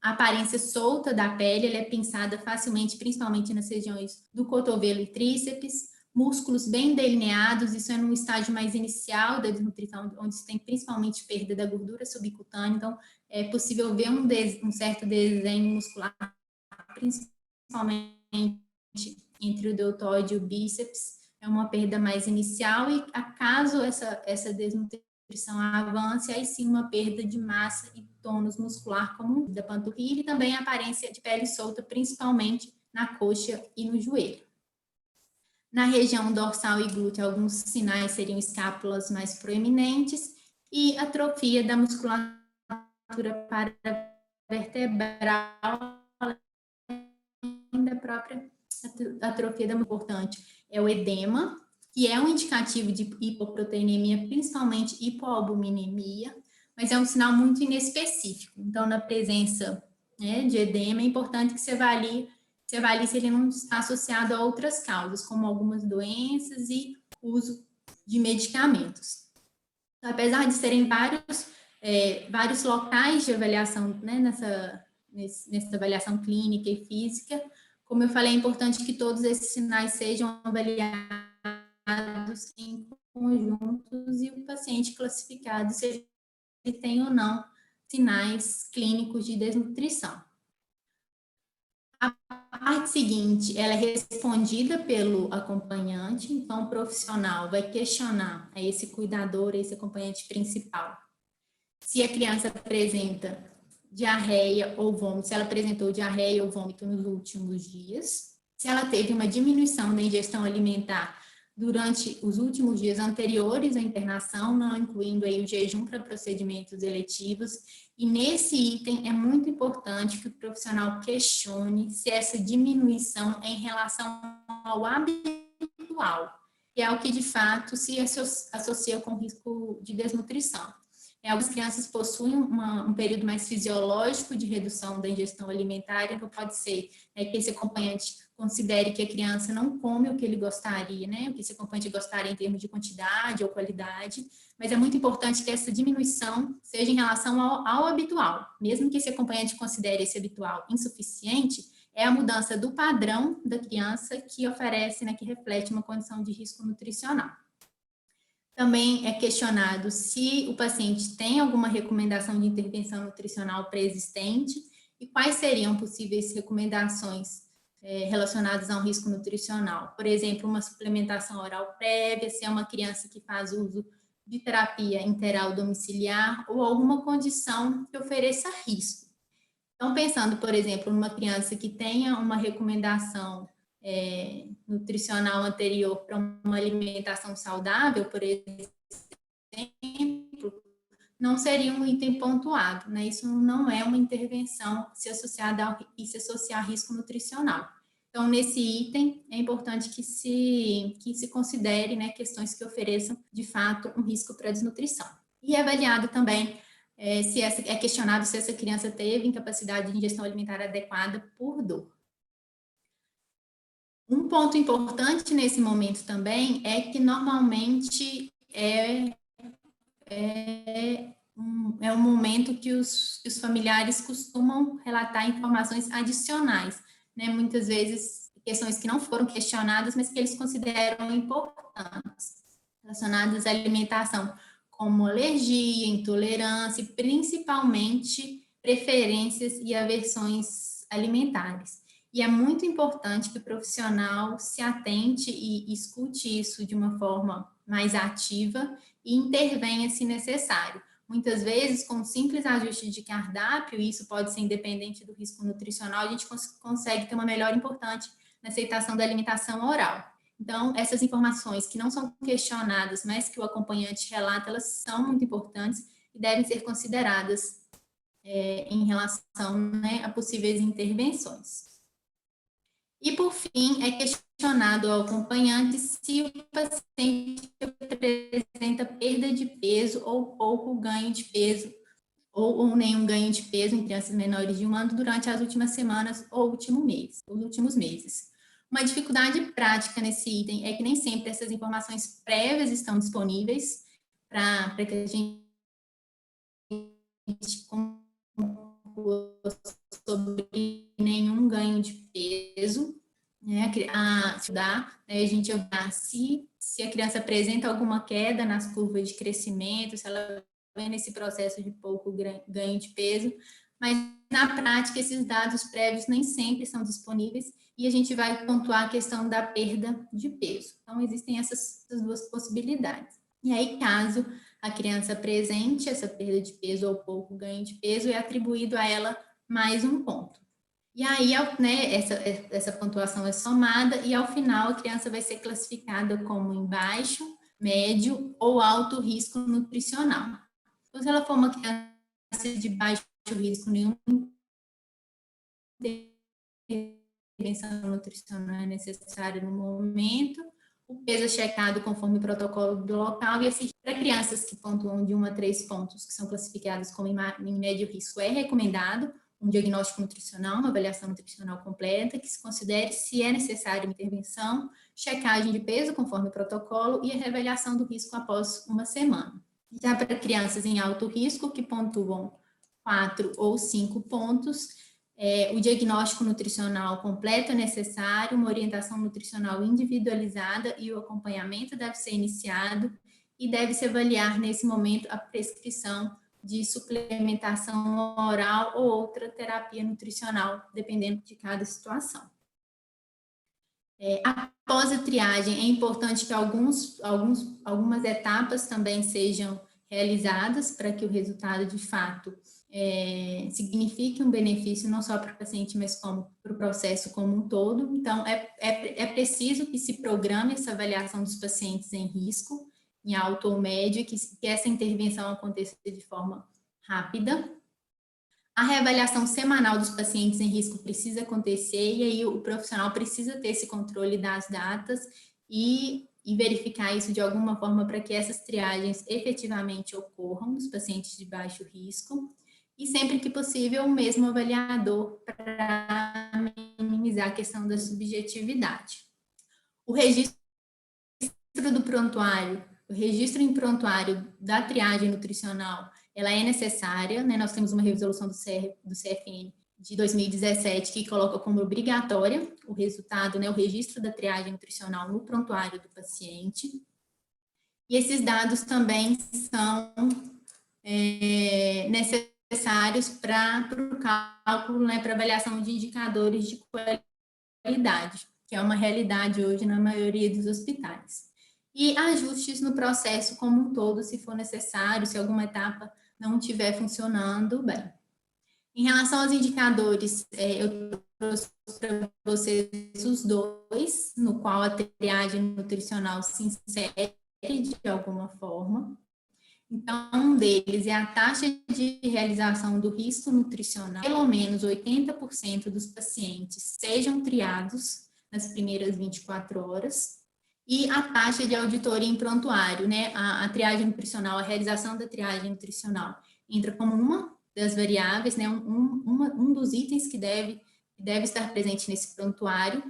Speaker 1: a aparência solta da pele, ela é pinçada facilmente, principalmente nas regiões do cotovelo e tríceps, músculos bem delineados, isso é num estágio mais inicial da desnutrição, onde se tem principalmente perda da gordura subcutânea, então é possível ver um certo desenho muscular, principalmente entre o deltoide e o bíceps, é uma perda mais inicial, e acaso essa desnutrição avance, aí sim uma perda de massa e tônus muscular comum da panturrilha, e também a aparência de pele solta, principalmente na coxa e no joelho. Na região dorsal e glútea, alguns sinais seriam escápulas mais proeminentes e atrofia da musculatura paravertebral, além da própria atrofia da musculatura. Importante é o edema, que é um indicativo de hipoproteinemia, principalmente hipoalbuminemia, mas é um sinal muito inespecífico. Então, na presença de edema, é importante que se avalie se ele não está associado a outras causas, como algumas doenças e uso de medicamentos. Então, apesar de serem vários locais de avaliação, né, nessa avaliação clínica e física, como eu falei, é importante que todos esses sinais sejam avaliados em conjuntos e o paciente classificado se ele tem ou não sinais clínicos de desnutrição. A parte seguinte, ela é respondida pelo acompanhante, então o profissional vai questionar a esse cuidador, a esse acompanhante principal, se a criança apresenta diarreia ou vômito, se ela apresentou diarreia ou vômito nos últimos dias, se ela teve uma diminuição da ingestão alimentar durante os últimos dias anteriores à internação, não incluindo aí o jejum para procedimentos eletivos. E nesse item é muito importante que o profissional questione se essa diminuição é em relação ao habitual, que é o que de fato se associa com risco de desnutrição. Algumas crianças possuem um período mais fisiológico de redução da ingestão alimentar, então pode ser que esse acompanhante considere que a criança não come o que ele gostaria, né? O que esse acompanhante gostaria em termos de quantidade ou qualidade, mas é muito importante que essa diminuição seja em relação ao habitual. Mesmo que esse acompanhante considere esse habitual insuficiente, é a mudança do padrão da criança que oferece, né, que reflete uma condição de risco nutricional. Também é questionado se o paciente tem alguma recomendação de intervenção nutricional pré-existente e quais seriam possíveis recomendações relacionadas a um risco nutricional. Por exemplo, uma suplementação oral prévia, se é uma criança que faz uso de terapia enteral domiciliar ou alguma condição que ofereça risco. Então, pensando, por exemplo, numa criança que tenha uma recomendação nutricional anterior para uma alimentação saudável, por exemplo, não seria um item pontuado, né? Isso não é uma intervenção se associada e se associar a risco nutricional. Então, nesse item, é importante que se considere, né, questões que ofereçam, de fato, um risco para desnutrição. E é avaliado também, é questionado se essa criança teve incapacidade de ingestão alimentar adequada por dor. Um ponto importante nesse momento também é que, normalmente, é um momento que os familiares costumam relatar informações adicionais, né? Muitas vezes questões que não foram questionadas, mas que eles consideram importantes, relacionadas à alimentação, como alergia, intolerância, e principalmente preferências e aversões alimentares. E é muito importante que o profissional se atente e escute isso de uma forma mais ativa e intervenha se necessário. Muitas vezes, com um simples ajuste de cardápio, e isso pode ser independente do risco nutricional, a gente consegue ter uma melhora importante na aceitação da alimentação oral. Então, essas informações que não são questionadas, mas que o acompanhante relata, elas são muito importantes e devem ser consideradas em relação, né, a possíveis intervenções. E, por fim, é questionado ao acompanhante se o paciente apresenta perda de peso ou pouco ganho de peso, ou nenhum ganho de peso em crianças menores de 1 ano durante as últimas semanas ou os últimos meses. Uma dificuldade prática nesse item é que nem sempre essas informações prévias estão disponíveis para que a gente conclua sobre nenhum ganho de peso, né? A gente olhar se a criança apresenta alguma queda nas curvas de crescimento, se ela vem nesse processo de pouco ganho de peso, mas na prática esses dados prévios nem sempre são disponíveis e a gente vai pontuar a questão da perda de peso. Então, existem essas duas possibilidades. E aí, caso a criança apresente essa perda de peso ou pouco ganho de peso, é atribuído a ela mais um ponto. E aí, né, essa pontuação é somada e, ao final, a criança vai ser classificada como em baixo, médio ou alto risco nutricional. Então, se ela for uma criança de baixo risco, nenhuma intervenção nutricional é necessária no momento, o peso é checado conforme o protocolo do local e, assim, para crianças que pontuam de 1 a 3 pontos, que são classificadas como em médio risco, é recomendado um diagnóstico nutricional, uma avaliação nutricional completa, que se considere se é necessária uma intervenção, checagem de peso conforme o protocolo e a reavaliação do risco após 1 semana. Já para crianças em alto risco, que pontuam 4 ou 5 pontos, o diagnóstico nutricional completo é necessário, uma orientação nutricional individualizada e o acompanhamento deve ser iniciado e deve-se avaliar nesse momento a prescrição de suplementação oral ou outra terapia nutricional, dependendo de cada situação. Após a triagem, é importante que algumas etapas também sejam realizadas para que o resultado, de fato, signifique um benefício não só para o paciente, mas como para o processo como um todo. Então, é preciso que se programe essa avaliação dos pacientes em risco, em alto ou médio, que essa intervenção aconteça de forma rápida. A reavaliação semanal dos pacientes em risco precisa acontecer e aí o profissional precisa ter esse controle das datas e verificar isso de alguma forma para que essas triagens efetivamente ocorram nos pacientes de baixo risco e sempre que possível o mesmo avaliador para minimizar a questão da subjetividade. O registro do prontuário, o registro em prontuário da triagem nutricional, ela é necessária, né? Nós temos uma resolução do CFN de 2017 que coloca como obrigatória o resultado, né, o registro da triagem nutricional no prontuário do paciente. E esses dados também são necessários para o cálculo, né, para avaliação de indicadores de qualidade, que é uma realidade hoje na maioria dos hospitais. E ajustes no processo como um todo, se for necessário, se alguma etapa não estiver funcionando bem. Em relação aos indicadores, eu trouxe para vocês os dois, no qual a triagem nutricional se insere de alguma forma. Então, um deles é a taxa de realização do risco nutricional. Pelo menos 80% dos pacientes sejam triados nas primeiras 24 horas. E a taxa de auditoria em prontuário, né? A triagem nutricional, a realização da triagem nutricional entra como uma das variáveis, né? Um dos itens que deve estar presente nesse prontuário.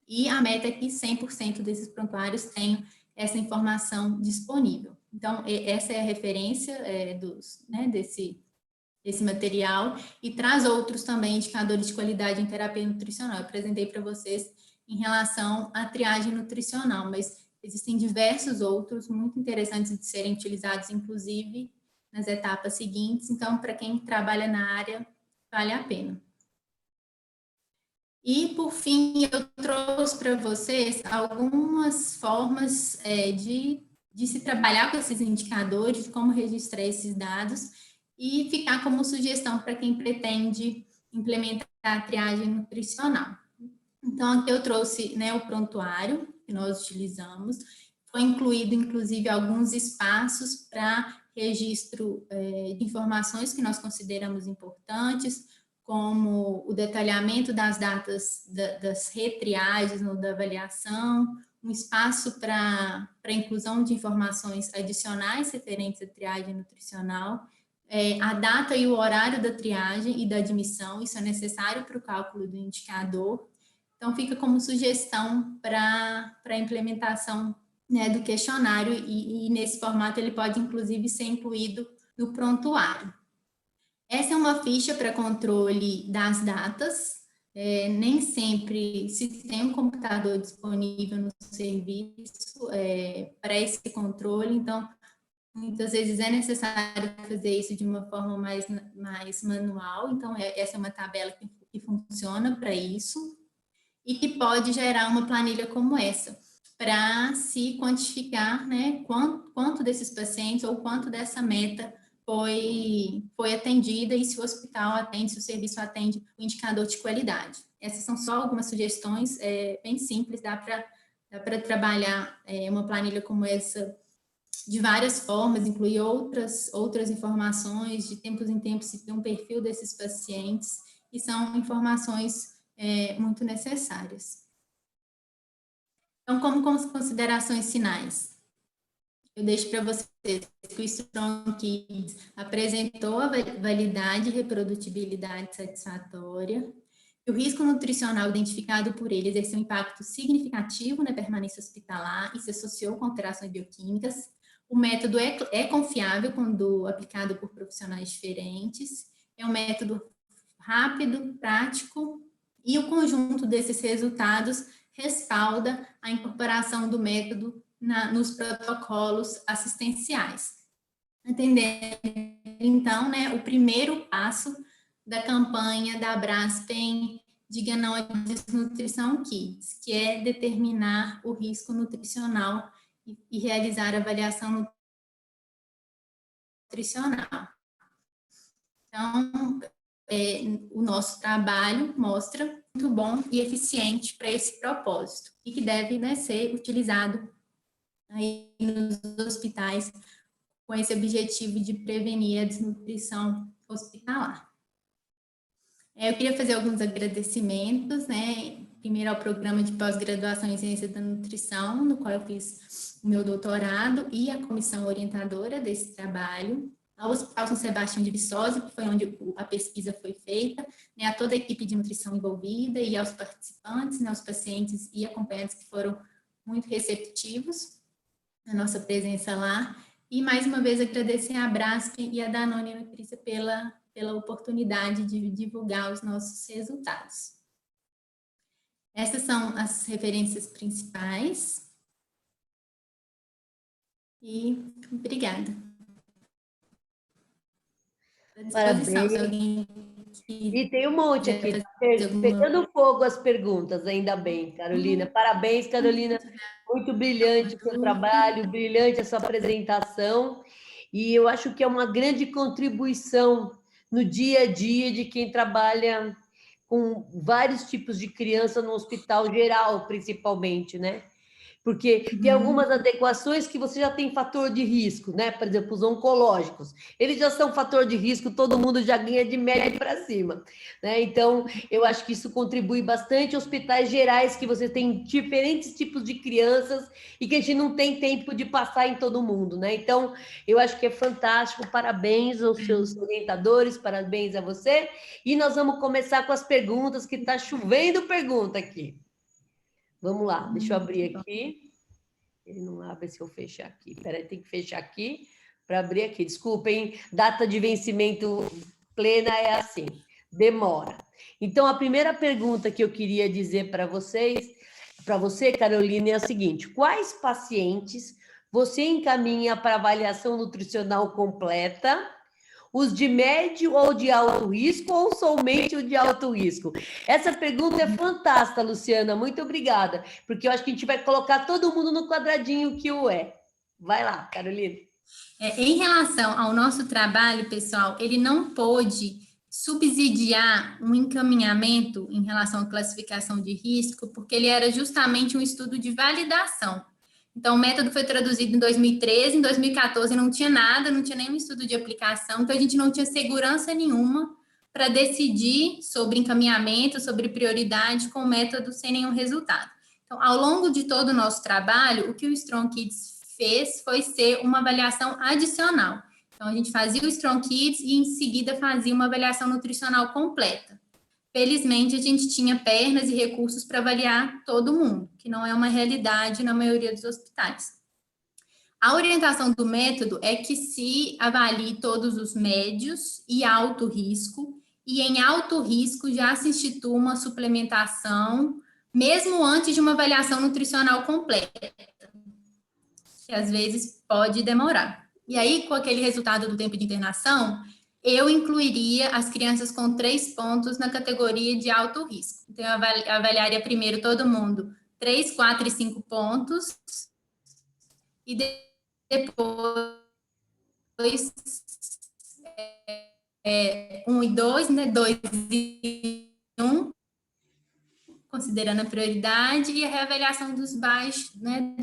Speaker 1: E a meta é que 100% desses prontuários tenham essa informação disponível. Então, essa é a referência desse material e traz outros também indicadores de qualidade em terapia nutricional. Eu apresentei para vocês em relação à triagem nutricional, mas existem diversos outros muito interessantes de serem utilizados, inclusive nas etapas seguintes. Então, para quem trabalha na área, vale a pena. E, por fim, eu trouxe para vocês algumas formas de se trabalhar com esses indicadores, de como registrar esses dados e ficar como sugestão para quem pretende implementar a triagem nutricional. Então, aqui eu trouxe, né, o prontuário que nós utilizamos, foi incluído, inclusive, alguns espaços para registro de informações que nós consideramos importantes, como o detalhamento das datas das retriagens ou da avaliação, um espaço para inclusão de informações adicionais referentes à triagem nutricional, a data e o horário da triagem e da admissão, isso é necessário para o cálculo do indicador. Então, fica como sugestão para a implementação, né, do questionário e nesse formato ele pode, inclusive, ser incluído no prontuário. Essa é uma ficha para controle das datas. Nem sempre se tem um computador disponível no serviço para esse controle, então, muitas vezes é necessário fazer isso de uma forma mais manual. Então, essa é uma tabela que funciona para isso e que pode gerar uma planilha como essa, para se quantificar, né, quanto desses pacientes ou quanto dessa meta foi atendida e se o hospital atende, se o serviço atende o indicador de qualidade. Essas são só algumas sugestões bem simples, dá para trabalhar uma planilha como essa de várias formas, incluir outras informações, de tempos em tempos se tem um perfil desses pacientes, e são informações muito necessárias. Então, como considerações finais? Eu deixo para vocês que o Strong Kids apresentou a validade e reprodutibilidade satisfatória, que o risco nutricional identificado por ele exerceu um impacto significativo na permanência hospitalar e se associou com alterações bioquímicas. O método é confiável quando aplicado por profissionais diferentes, é um método rápido, prático, e o conjunto desses resultados respalda a incorporação do método nos protocolos assistenciais. Entendendo, então, né, o primeiro passo da campanha da Braskem Diga Não à Desnutrição Kids, que é determinar o risco nutricional e realizar a avaliação nutricional. Então, o nosso trabalho mostra muito bom e eficiente para esse propósito e que deve, né, ser utilizado aí nos hospitais com esse objetivo de prevenir a desnutrição hospitalar. Eu queria fazer alguns agradecimentos, né? Primeiro ao programa de pós-graduação em Ciência da Nutrição, no qual eu fiz o meu doutorado, e a comissão orientadora desse trabalho, ao Hospital São Sebastião de Viçosa, que foi onde a pesquisa foi feita, né, a toda a equipe de nutrição envolvida e aos participantes, né, aos pacientes e acompanhantes que foram muito receptivos à nossa presença lá. E, mais uma vez, agradecer a Braskem e a Danone Nutrícia pela oportunidade de divulgar os nossos resultados. Essas são as referências principais. E obrigada.
Speaker 2: Parabéns. E tem um monte aqui, pegando fogo as perguntas, ainda bem, Carolina. Parabéns, Carolina. Muito brilhante o seu trabalho, brilhante a sua apresentação. E eu acho que é uma grande contribuição no dia a dia de quem trabalha com vários tipos de criança no hospital geral, principalmente, né? Porque tem algumas adequações que você já tem fator de risco, né? Por exemplo, os oncológicos. Eles já são fator de risco, todo mundo já ganha de média para cima, né? Então, eu acho que isso contribui bastante. Hospitais gerais que você tem diferentes tipos de crianças e que a gente não tem tempo de passar em todo mundo, né? Então, eu acho que é fantástico. Parabéns aos seus orientadores, parabéns a você. E nós vamos começar com as perguntas, que está chovendo pergunta aqui. Vamos lá, deixa eu abrir aqui. Ele não abre se eu fechar aqui. Peraí, tem que fechar aqui para abrir aqui. Desculpem, data de vencimento plena é assim, demora. Então, a primeira pergunta que eu queria dizer para vocês, para você, Carolina, é a seguinte: quais pacientes você encaminha para avaliação nutricional completa? Os de médio ou de alto risco, ou somente o de alto risco? Essa pergunta é fantástica, Luciana, muito obrigada, porque eu acho que a gente vai colocar todo mundo no quadradinho que o é. Vai lá, Carolina.
Speaker 1: Em relação ao nosso trabalho, pessoal, ele não pôde subsidiar um encaminhamento em relação à classificação de risco, porque ele era justamente um estudo de validação. Então, o método foi traduzido em 2013, em 2014 não tinha nada, não tinha nenhum estudo de aplicação, então a gente não tinha segurança nenhuma para decidir sobre encaminhamento, sobre prioridade com o método sem nenhum resultado. Então, ao longo de todo o nosso trabalho, o que o Strong Kids fez foi ser uma avaliação adicional. Então, a gente fazia o Strong Kids e, em seguida, fazia uma avaliação nutricional completa. Felizmente, a gente tinha pernas e recursos para avaliar todo mundo, que não é uma realidade na maioria dos hospitais. A orientação do método é que se avalie todos os médios e alto risco, e em alto risco já se institui uma suplementação, mesmo antes de uma avaliação nutricional completa, que às vezes pode demorar. E aí, com aquele resultado do tempo de internação, eu incluiria as crianças com 3 pontos na categoria de alto risco. Então, eu avaliaria primeiro todo mundo 3, 4 e 5 pontos, e depois 1 e 2, né? 2 e 1, considerando a prioridade, e a reavaliação dos baixos, né?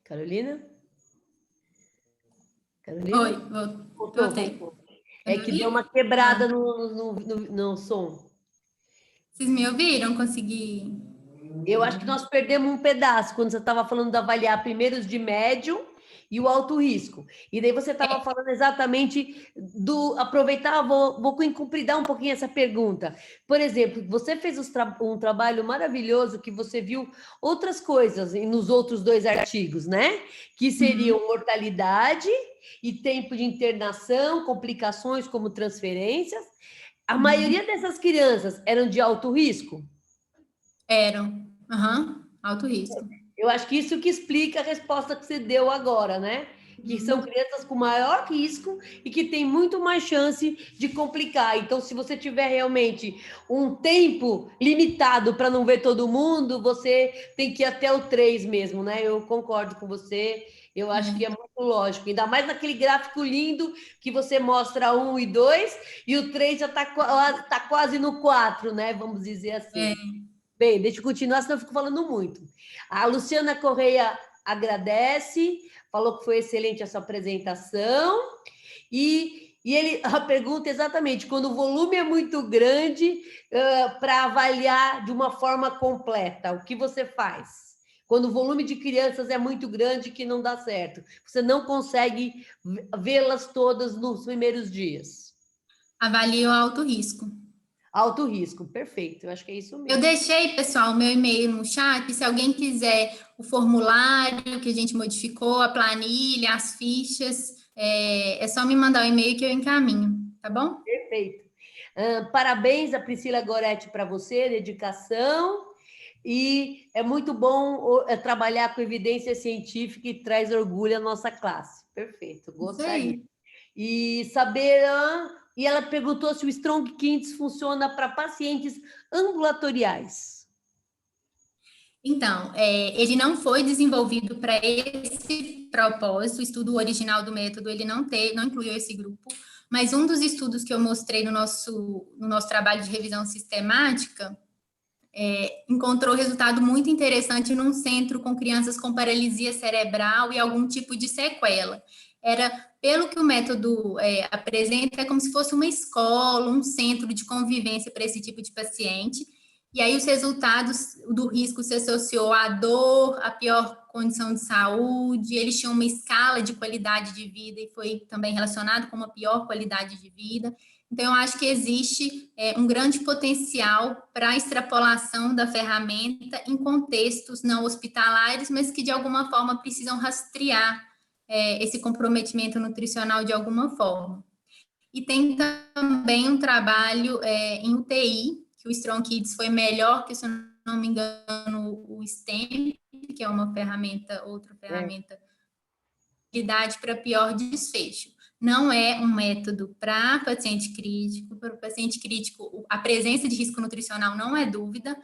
Speaker 2: Carolina? Carolina?
Speaker 1: Oi, voltei.
Speaker 2: É que deu uma quebrada no som.
Speaker 1: Vocês me ouviram? Consegui?
Speaker 2: Eu acho que nós perdemos um pedaço quando você estava falando de avaliar primeiro os de médio e o alto risco. E daí você estava falando exatamente do aproveitar, vou cumpridar um pouquinho essa pergunta. Por exemplo, você fez um trabalho maravilhoso que você viu outras coisas nos outros 2 artigos, né? Que seriam mortalidade e tempo de internação, complicações como transferências. A maioria dessas crianças eram de alto risco?
Speaker 1: Eram. Alto risco.
Speaker 2: Eu acho que isso que explica a resposta que você deu agora, né? Que são crianças com maior risco e que têm muito mais chance de complicar. Então, se você tiver realmente um tempo limitado para não ver todo mundo, você tem que ir até o 3 mesmo, né? Eu concordo com você. Eu acho que é muito lógico. Ainda mais naquele gráfico lindo que você mostra 1 e 2, e o 3 já tá quase no 4, né? Vamos dizer assim. Bem, deixa eu continuar, senão eu fico falando muito. A Luciana Correia agradece, falou que foi excelente essa apresentação, e a pergunta é exatamente, quando o volume é muito grande, para avaliar de uma forma completa, o que você faz? Quando o volume de crianças é muito grande, que não dá certo, você não consegue vê-las todas nos primeiros dias.
Speaker 1: Avalie o alto risco.
Speaker 2: Alto risco, perfeito, eu acho que é isso mesmo.
Speaker 1: Eu deixei, pessoal, o meu e-mail no chat, se alguém quiser o formulário que a gente modificou, a planilha, as fichas, é só me mandar o e-mail que eu encaminho, tá bom?
Speaker 2: Perfeito. Parabéns a Priscila Goretti para você, dedicação, e é muito bom trabalhar com evidência científica e traz orgulho à nossa classe. Perfeito, gostaria. E saber... E ela perguntou se o Strong Kids funciona para pacientes ambulatoriais.
Speaker 1: Então, ele não foi desenvolvido para esse propósito, o estudo original do método, ele não incluiu esse grupo, mas um dos estudos que eu mostrei no nosso trabalho de revisão sistemática encontrou resultado muito interessante num centro com crianças com paralisia cerebral e algum tipo de sequela. Era, pelo que o método apresenta, é como se fosse uma escola, um centro de convivência para esse tipo de paciente. E aí os resultados do risco se associou à dor, à pior condição de saúde, eles tinham uma escala de qualidade de vida e foi também relacionado com uma pior qualidade de vida. Então, eu acho que existe um grande potencial para a extrapolação da ferramenta em contextos não hospitalares, mas que, de alguma forma, precisam rastrear esse comprometimento nutricional de alguma forma. E tem também um trabalho em UTI, que o Strong Kids foi melhor que, se eu não me engano, o STEM, que é uma ferramenta, outra ferramenta, para pior desfecho. Não é um método para paciente crítico. Para o paciente crítico, a presença de risco nutricional não é dúvida,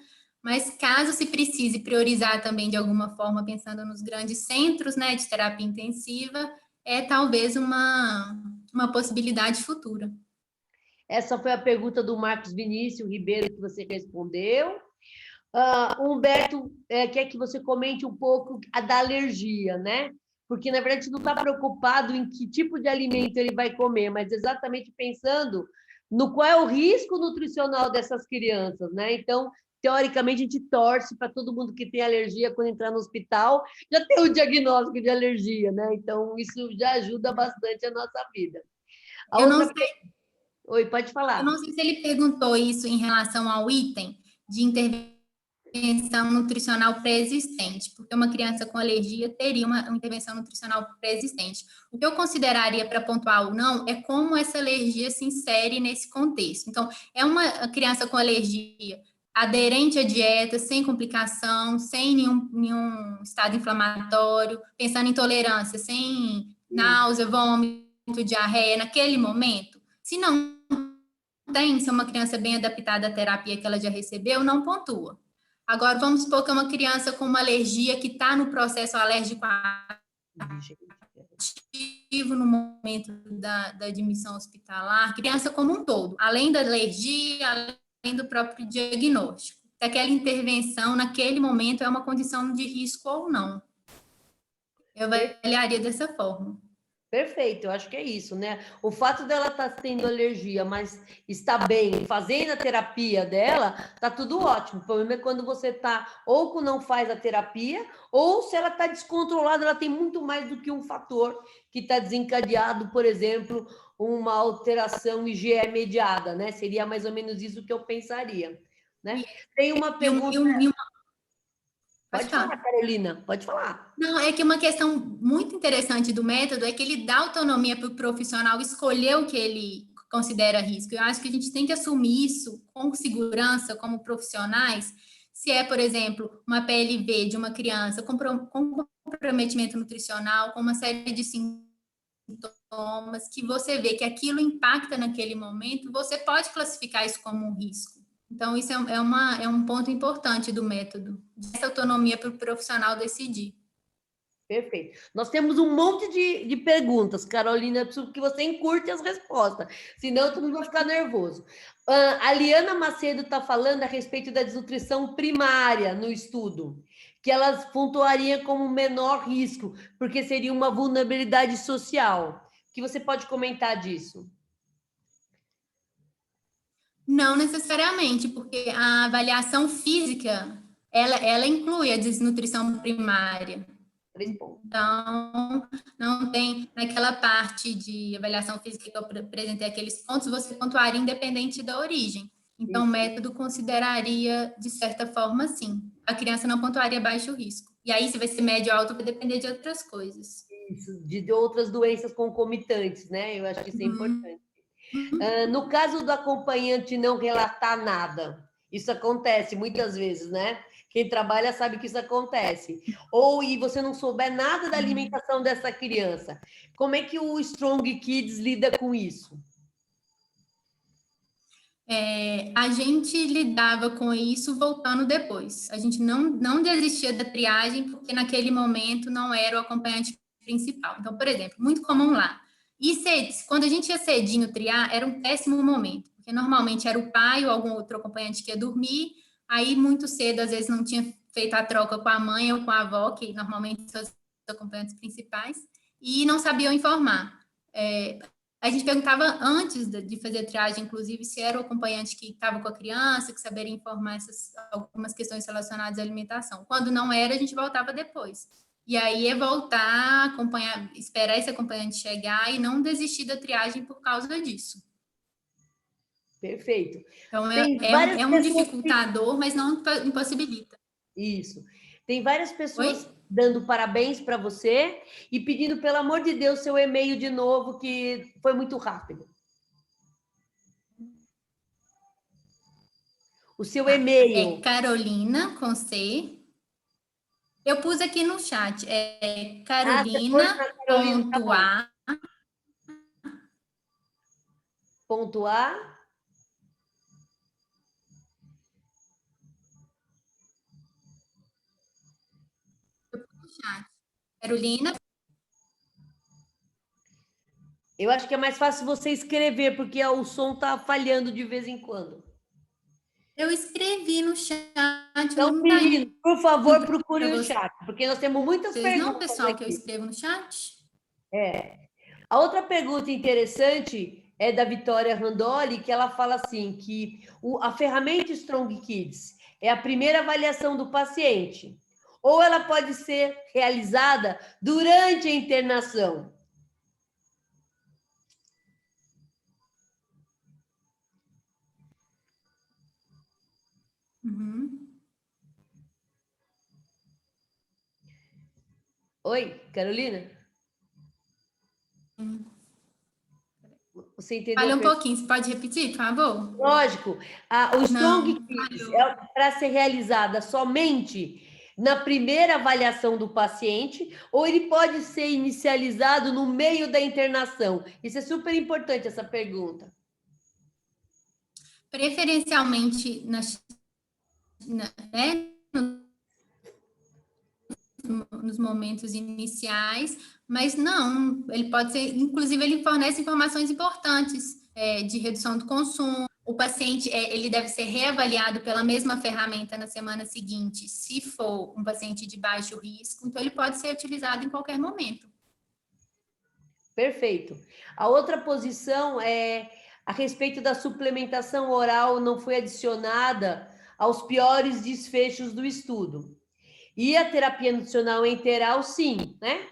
Speaker 1: mas caso se precise priorizar também de alguma forma, pensando nos grandes centros, né, de terapia intensiva, é talvez uma possibilidade futura.
Speaker 2: Essa foi a pergunta do Marcos Vinícius Ribeiro que você respondeu. Humberto quer que você comente um pouco da alergia, né? Porque, na verdade, não está preocupado em que tipo de alimento ele vai comer, mas exatamente pensando no qual é o risco nutricional dessas crianças, né? Então, teoricamente, a gente torce para todo mundo que tem alergia, quando entrar no hospital, já tem o diagnóstico de alergia, né? Então, isso já ajuda bastante a nossa vida.
Speaker 1: Eu não sei.
Speaker 2: Oi, pode falar.
Speaker 1: Eu não sei se ele perguntou isso em relação ao item de intervenção nutricional pré-existente, porque uma criança com alergia teria uma intervenção nutricional pré-existente. O que eu consideraria para pontuar ou não é como essa alergia se insere nesse contexto. Então, é uma criança com alergia aderente à dieta, sem complicação, sem nenhum estado inflamatório, pensando em intolerância, sem náusea, vômito, diarreia, naquele momento. Se não tem, se é uma criança bem adaptada à terapia que ela já recebeu, não pontua. Agora, vamos supor que é uma criança com uma alergia que está no processo alérgico ativo no momento da admissão hospitalar, criança como um todo, além da alergia, além do próprio diagnóstico. Se aquela intervenção, naquele momento, é uma condição de risco ou não. Eu avaliaria dessa forma.
Speaker 2: Perfeito, eu acho que é isso, né? O fato dela estar tendo alergia, mas está bem, fazendo a terapia dela, tá tudo ótimo. O problema é quando você tá ou não faz a terapia, ou se ela está descontrolada, ela tem muito mais do que um fator que está desencadeado, por exemplo, uma alteração IgE mediada, né? Seria mais ou menos isso que eu pensaria, né? Tem uma pergunta... Pode falar, Carolina, pode falar.
Speaker 1: Não, é que uma questão muito interessante do método é que ele dá autonomia para o profissional escolher o que ele considera risco. Eu acho que a gente tem que assumir isso com segurança como profissionais. Se é, por exemplo, uma PLV de uma criança com comprometimento nutricional, com uma série de sintomas que você vê que aquilo impacta naquele momento, você pode classificar isso como um risco. Então, isso é um ponto importante do método, essa autonomia para o profissional decidir.
Speaker 2: Perfeito. Nós temos um monte de perguntas, Carolina, eu preciso que você encurte as respostas, senão todo mundo vai ficar nervoso. A Liana Macedo está falando a respeito da desnutrição primária no estudo, que elas pontuariam como menor risco, porque seria uma vulnerabilidade social. O que você pode comentar disso?
Speaker 1: Não necessariamente, porque a avaliação física, ela inclui a desnutrição primária. Então, não tem naquela parte de avaliação física que eu apresentei aqueles pontos, você pontuaria independente da origem. Então, o método consideraria, de certa forma, sim. A criança não pontuaria baixo risco. E aí, se vai ser médio ou alto, vai depender de outras coisas.
Speaker 2: Isso, de outras doenças concomitantes, né? Eu acho que isso é importante. No caso do acompanhante não relatar nada, isso acontece muitas vezes, né? Quem trabalha sabe que isso acontece. E você não souber nada da alimentação dessa criança. Como é que o Strong Kids lida com isso?
Speaker 1: A gente lidava com isso voltando depois. A gente não desistia da triagem, porque naquele momento não era o acompanhante principal. Então, por exemplo, muito comum lá, E quando a gente ia cedinho triar, era um péssimo momento, porque normalmente era o pai ou algum outro acompanhante que ia dormir, aí muito cedo, às vezes não tinha feito a troca com a mãe ou com a avó, que normalmente são os acompanhantes principais, e não sabiam informar. A gente perguntava antes de fazer a triagem, inclusive, se era o acompanhante que estava com a criança, que saberia informar algumas questões relacionadas à alimentação. Quando não era, a gente voltava depois. E aí é voltar, acompanhar, esperar esse acompanhante chegar e não desistir da triagem por causa disso.
Speaker 2: Perfeito.
Speaker 1: Então,
Speaker 2: Tem várias
Speaker 1: é um
Speaker 2: pessoas
Speaker 1: dificultador, mas não impossibilita.
Speaker 2: Isso. Tem várias pessoas
Speaker 1: Oi?
Speaker 2: dando parabéns para você e pedindo, pelo amor de Deus, seu e-mail de novo, que foi muito rápido. O seu
Speaker 1: É
Speaker 2: e-mail.
Speaker 1: Carolina, com C. Eu pus aqui no chat. É
Speaker 2: Você pôs na Carolina, tá bom.
Speaker 1: carolina.a.
Speaker 2: Ponto A.
Speaker 1: Chat. Carolina.
Speaker 2: Eu acho que é mais fácil você escrever, porque o som tá falhando de vez em quando.
Speaker 1: Eu escrevi no chat.
Speaker 2: Então,
Speaker 1: Não tá
Speaker 2: menino,
Speaker 1: indo
Speaker 2: por favor, procure
Speaker 1: para
Speaker 2: o chat, porque nós temos muitas
Speaker 1: vocês, não,
Speaker 2: perguntas
Speaker 1: pessoal, que eu
Speaker 2: aqui.
Speaker 1: escrevo no chat?
Speaker 2: A outra pergunta interessante é da Vitória Randoli, que ela fala assim, que a ferramenta Strong Kids é a primeira avaliação do paciente, ou ela pode ser realizada durante a internação.
Speaker 1: Uhum.
Speaker 2: Oi, Carolina? Você entendeu?
Speaker 1: Falha um pouquinho, você pode repetir, por favor?
Speaker 2: Lógico, o Strong
Speaker 1: Não,
Speaker 2: Kids
Speaker 1: falhou.
Speaker 2: é para ser realizada somente na primeira avaliação do paciente, ou ele pode ser inicializado no meio da internação? Isso é super importante, essa pergunta.
Speaker 1: Preferencialmente né, nos momentos iniciais, mas não, ele pode ser, inclusive ele fornece informações importantes de redução do consumo. O paciente ele deve ser reavaliado pela mesma ferramenta na semana seguinte, se for um paciente de baixo risco, então ele pode ser utilizado em qualquer momento.
Speaker 2: Perfeito. A outra posição é a respeito da suplementação oral não foi adicionada aos piores desfechos do estudo. E a terapia nutricional enteral, sim, né?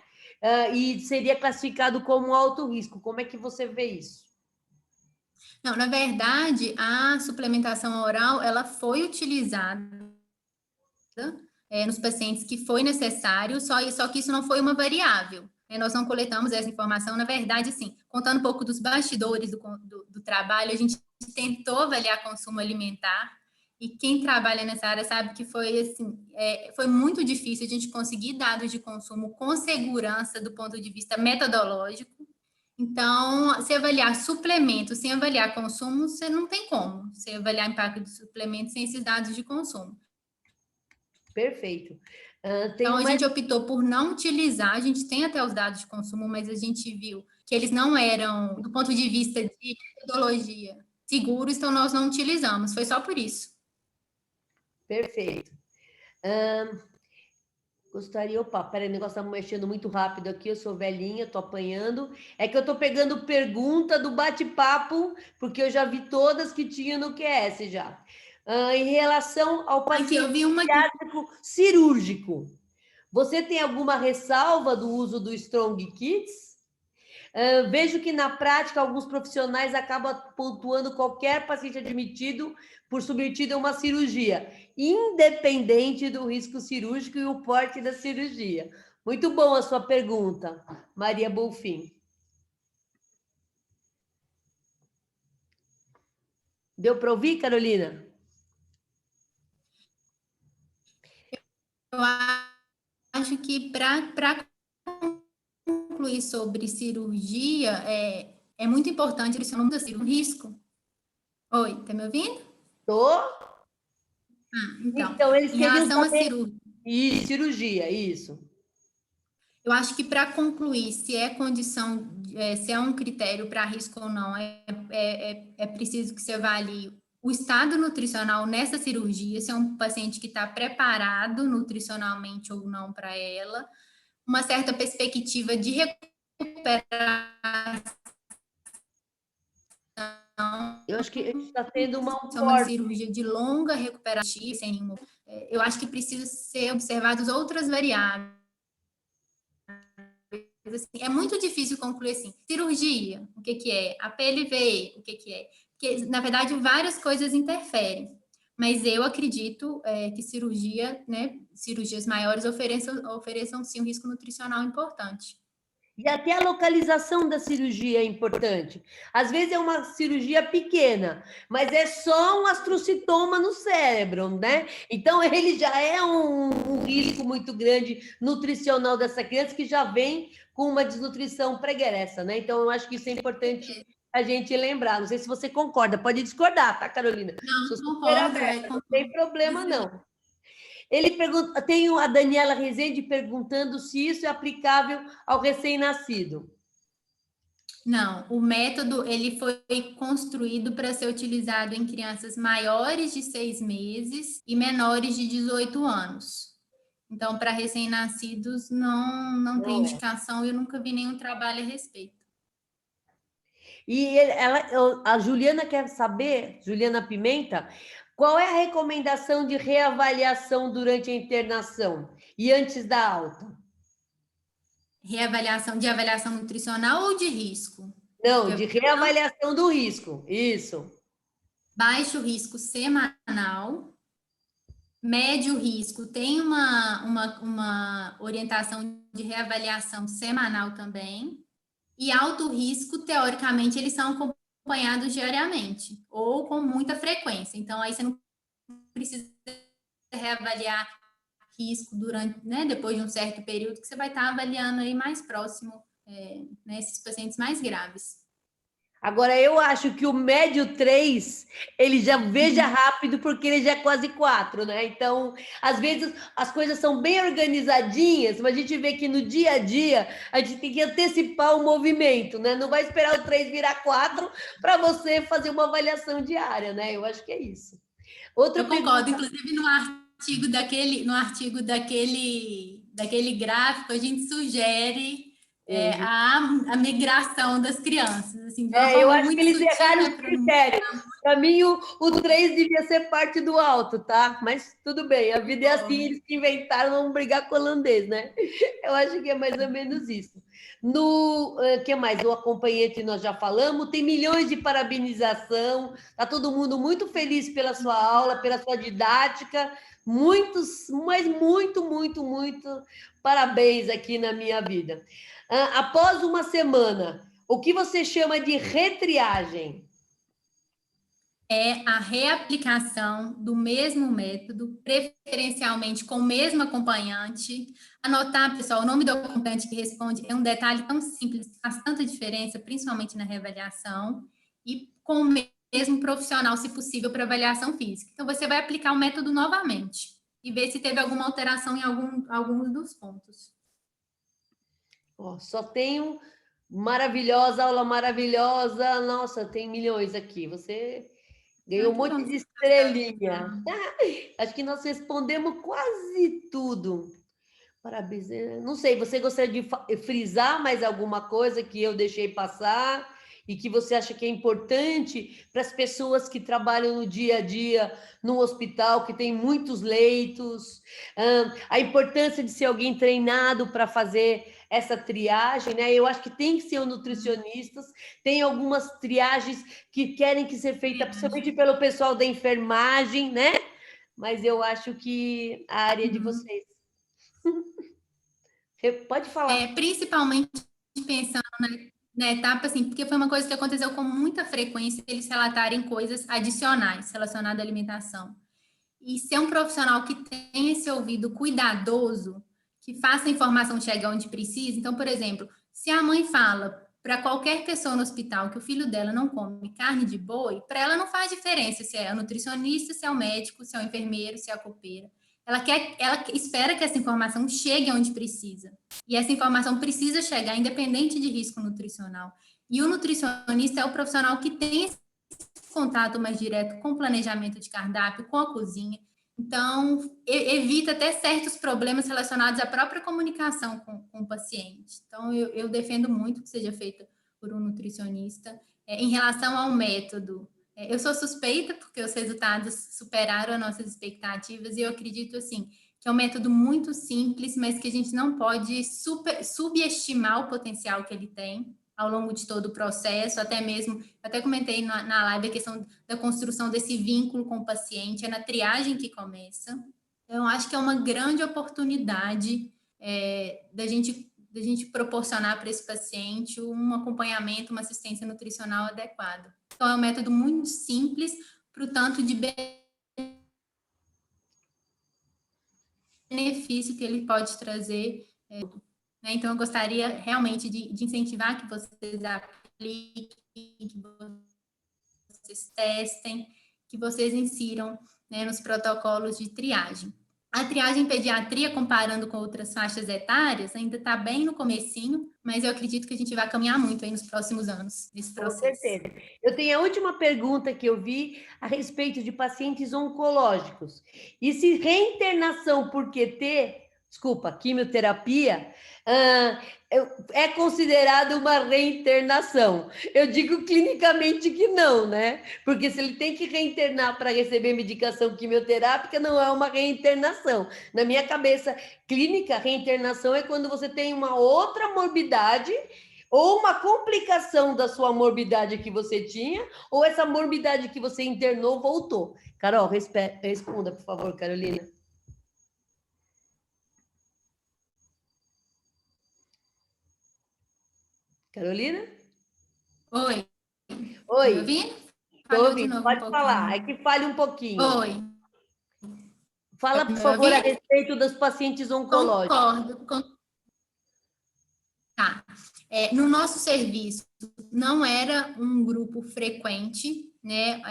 Speaker 2: E seria classificado como alto risco. Como é que você vê isso?
Speaker 1: Não, na verdade, a suplementação oral, ela foi utilizada nos pacientes que foi necessário, só que isso não foi uma variável. Nós não coletamos essa informação, na verdade, assim, contando um pouco dos bastidores do trabalho, a gente tentou avaliar consumo alimentar, e quem trabalha nessa área sabe que foi, assim, foi muito difícil a gente conseguir dados de consumo com segurança do ponto de vista metodológico. Então, se avaliar suplemento sem avaliar consumo, você não tem como você avaliar impacto de suplemento sem esses dados de consumo.
Speaker 2: Perfeito.
Speaker 1: Então, a gente optou por não utilizar, a gente tem até os dados de consumo, mas a gente viu que eles não eram, do ponto de vista de metodologia, seguros, então nós não utilizamos, foi só por isso.
Speaker 2: Perfeito. Gostaria, opa, peraí, o negócio tá mexendo muito rápido aqui, eu sou velhinha, tô apanhando. É que eu tô pegando pergunta do bate-papo, porque eu já vi todas que tinha no QS já. Em relação ao
Speaker 1: Aqui,
Speaker 2: paciente
Speaker 1: eu vi uma
Speaker 2: pediátrico cirúrgico, você tem alguma ressalva do uso do Strong Kids? Vejo que na prática alguns profissionais acabam pontuando qualquer paciente admitido por submetido a uma cirurgia, independente do risco cirúrgico e o porte da cirurgia. Muito bom a sua pergunta, Maria Bolfin. Deu para ouvir, Carolina?
Speaker 1: Eu acho que para concluir sobre cirurgia, é muito importante eles chamam de um risco. Oi, tá me ouvindo?
Speaker 2: Tô.
Speaker 1: Então,
Speaker 2: Então, eles
Speaker 1: em
Speaker 2: queriam
Speaker 1: relação à
Speaker 2: saber.
Speaker 1: cirurgia,
Speaker 2: Isso, cirurgia, isso.
Speaker 1: Eu acho que para concluir se é condição, se é um critério para risco ou não, é preciso que se avalie o estado nutricional nessa cirurgia, se é um paciente que está preparado nutricionalmente ou não para ela, uma certa perspectiva de recuperação,
Speaker 2: Eu acho que a gente está tendo um
Speaker 1: se é uma
Speaker 2: corte.
Speaker 1: cirurgia de longa recuperação, sem nenhum, eu acho que precisa ser observadas outras variáveis. Assim, é muito difícil concluir assim, cirurgia, o que que é? A PLV, o que que é? Porque, na verdade, várias coisas interferem. Mas eu acredito que cirurgia, né, cirurgias maiores ofereçam sim um risco nutricional importante.
Speaker 2: E até a localização da cirurgia é importante. Às vezes é uma cirurgia pequena, mas é só um astrocitoma no cérebro, né? Então ele já é um risco muito grande nutricional dessa criança que já vem com uma desnutrição pregressa, né? Então eu acho que isso é importante a gente lembrar. Não sei se você concorda, pode discordar, tá, Carolina?
Speaker 1: Não,
Speaker 2: Sou super
Speaker 1: concordo,
Speaker 2: aberta, não tem
Speaker 1: concordo.
Speaker 2: problema não. Ele pergunta, tem a Daniela Rezende perguntando se isso é aplicável ao recém-nascido.
Speaker 1: Não, o método ele foi construído para ser utilizado em crianças maiores de 6 meses e menores de 18 anos. Então, para recém-nascidos, não tem
Speaker 2: Não é.
Speaker 1: indicação, eu nunca vi nenhum trabalho a respeito.
Speaker 2: E a Juliana quer saber, Juliana Pimenta, qual é a recomendação de reavaliação durante a internação e antes da alta?
Speaker 1: Reavaliação de avaliação nutricional ou de risco?
Speaker 2: Não,
Speaker 1: De
Speaker 2: de
Speaker 1: avaliação,
Speaker 2: reavaliação do risco. Isso.
Speaker 1: baixo risco semanal, médio risco tem uma orientação de reavaliação semanal também, e alto risco, teoricamente, eles são acompanhados diariamente ou com muita frequência. Então, aí você não precisa reavaliar risco durante, né, depois de um certo período, que você vai estar avaliando aí mais próximo, né, esses pacientes mais graves.
Speaker 2: Agora, eu acho que o médio 3 ele já veja rápido, porque ele já é quase 4, né? Então, às vezes, as coisas são bem organizadinhas, mas a gente vê que no dia a dia, a gente tem que antecipar o movimento, né? Não vai esperar o 3 virar 4 para você fazer uma avaliação diária, né? Eu acho que é isso. Outra
Speaker 1: Eu concordo,
Speaker 2: pergunta.
Speaker 1: inclusive no artigo daquele gráfico, a gente sugere a migração das crianças, assim, de uma
Speaker 2: Eu
Speaker 1: forma
Speaker 2: acho que
Speaker 1: muito
Speaker 2: eles
Speaker 1: sutil,
Speaker 2: erraram
Speaker 1: né,
Speaker 2: os
Speaker 1: para não.
Speaker 2: critérios. Para mim, o 3 devia ser parte do alto, tá? Mas tudo bem, a vida é assim, eles se inventaram, vamos brigar com o holandês, né? Eu acho que é mais ou menos isso. No que mais? O acompanhante nós já falamos, tem milhões de parabenização, tá todo mundo muito feliz pela sua aula, pela sua didática, muitos, mas muito, muito, muito parabéns aqui na minha vida. Após uma semana, o que você chama de retriagem?
Speaker 1: É a reaplicação do mesmo método, preferencialmente com o mesmo acompanhante. Anotar, pessoal, o nome do acompanhante que responde é um detalhe tão simples, faz tanta diferença, principalmente na reavaliação, e com o mesmo profissional, se possível, para avaliação física. Então, você vai aplicar o método novamente e ver se teve alguma alteração em alguns dos pontos.
Speaker 2: Só tenho maravilhosa, aula maravilhosa. Nossa, tem milhões aqui. Você ganhou um
Speaker 1: Que
Speaker 2: monte
Speaker 1: bom.
Speaker 2: de estrelinha. Acho que nós respondemos quase tudo. Parabéns. Não sei, você gostaria de frisar mais alguma coisa que eu deixei passar e que você acha que é importante para as pessoas que trabalham no dia a dia num hospital que tem muitos leitos, a importância de ser alguém treinado para fazer essa triagem, né? Eu acho que tem que ser um nutricionistas, tem algumas triagens que querem que seja feita principalmente pelo pessoal da enfermagem, né? Mas eu acho que a área de vocês. Pode falar.
Speaker 1: Principalmente pensando na etapa, assim, porque foi uma coisa que aconteceu com muita frequência, eles relatarem coisas adicionais relacionadas à alimentação. E ser um profissional que tem esse ouvido cuidadoso, que faça a informação chegar onde precisa. Então, por exemplo, se a mãe fala para qualquer pessoa no hospital que o filho dela não come carne de boi, para ela não faz diferença se é o nutricionista, se é o médico, se é o enfermeiro, se é a copeira. ela espera que essa informação chegue onde precisa. E essa informação precisa chegar independente de risco nutricional. E o nutricionista é o profissional que tem esse contato mais direto com o planejamento de cardápio, com a cozinha. Então, evita até certos problemas relacionados à própria comunicação com o paciente. Então, eu defendo muito que seja feita por um nutricionista. Em relação ao método, eu sou suspeita porque os resultados superaram as nossas expectativas e eu acredito, assim, que é um método muito simples, mas que a gente não pode subestimar o potencial que ele tem ao longo de todo o processo, até mesmo, até comentei na live a questão da construção desse vínculo com o paciente, é na triagem que começa. Então, acho que é uma grande oportunidade da gente proporcionar para esse paciente um acompanhamento, uma assistência nutricional adequada. Então, é um método muito simples, para o tanto de benefício que ele pode trazer. Então, eu gostaria realmente de incentivar que vocês apliquem, que vocês testem, que vocês insiram, né, nos protocolos de triagem. A triagem em pediatria, comparando com outras faixas etárias, ainda está bem no comecinho, mas eu acredito que a gente vai caminhar muito aí nos próximos anos, nesse processo.
Speaker 2: Com certeza. Eu tenho a última pergunta que eu vi a respeito de pacientes oncológicos. E se reinternação por QT, desculpa, quimioterapia, é considerado uma reinternação? Eu digo clinicamente que não, né? Porque se ele tem que reinternar para receber medicação quimioterápica, não é uma reinternação. Na minha cabeça clínica, reinternação é quando você tem uma outra morbidade ou uma complicação da sua morbidade que você tinha, ou essa morbidade que você internou voltou. Carol, responda, por favor, Carolina. Carolina?
Speaker 1: Oi.
Speaker 2: Oi.
Speaker 1: Me ouvindo?
Speaker 2: Estou ouvindo, pode falar. É que fale um pouquinho.
Speaker 1: Oi.
Speaker 2: Fala, por favor, a respeito dos pacientes oncológicos.
Speaker 1: Concordo. Tá. No nosso serviço, não era um grupo frequente, né?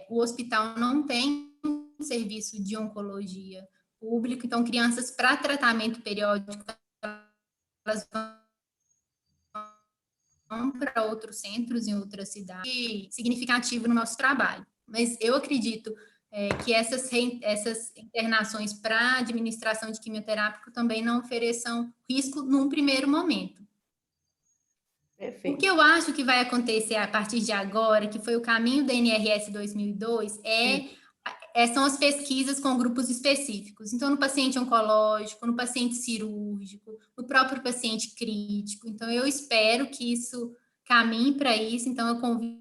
Speaker 1: O hospital não tem um serviço de oncologia público, então crianças para tratamento periódico, elas vão para outros centros em outras cidades, significativo no nosso trabalho. Mas eu acredito que essas internações para administração de quimioterápico também não ofereçam risco num primeiro momento. Perfeito. O que eu acho que vai acontecer a partir de agora, que foi o caminho da NRS 2002, são as pesquisas com grupos específicos. Então, no paciente oncológico, no paciente cirúrgico, no próprio paciente crítico. Então, eu espero que isso caminhe para isso. Então, eu convido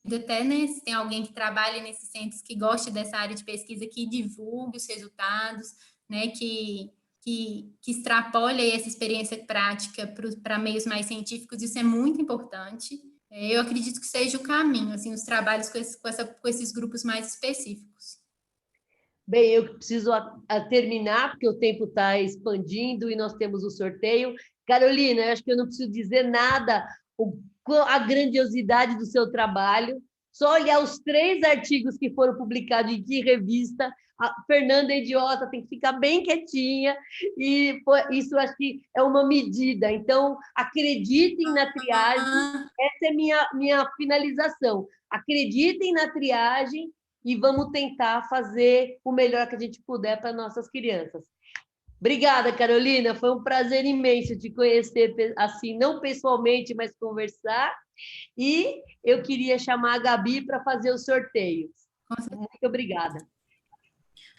Speaker 1: até, né, se tem alguém que trabalha nesses centros que goste dessa área de pesquisa, que divulgue os resultados, né, que extrapole essa experiência prática para meios mais científicos, isso é muito importante. Eu acredito que seja o caminho, assim, os trabalhos com esses grupos mais específicos.
Speaker 2: Bem, eu preciso terminar, porque o tempo está expandindo e nós temos o sorteio. Carolina, eu acho que eu não preciso dizer nada, a grandiosidade do seu trabalho, só olhar os 3 artigos que foram publicados em que revista. A Fernanda é idiota, tem que ficar bem quietinha, e isso acho que é uma medida. Então, acreditem na triagem, essa é minha finalização. Acreditem na triagem e vamos tentar fazer o melhor que a gente puder para nossas crianças. Obrigada, Carolina, foi um prazer imenso te conhecer, assim, não pessoalmente, mas conversar. E eu queria chamar a Gabi para fazer os sorteios. Muito obrigada.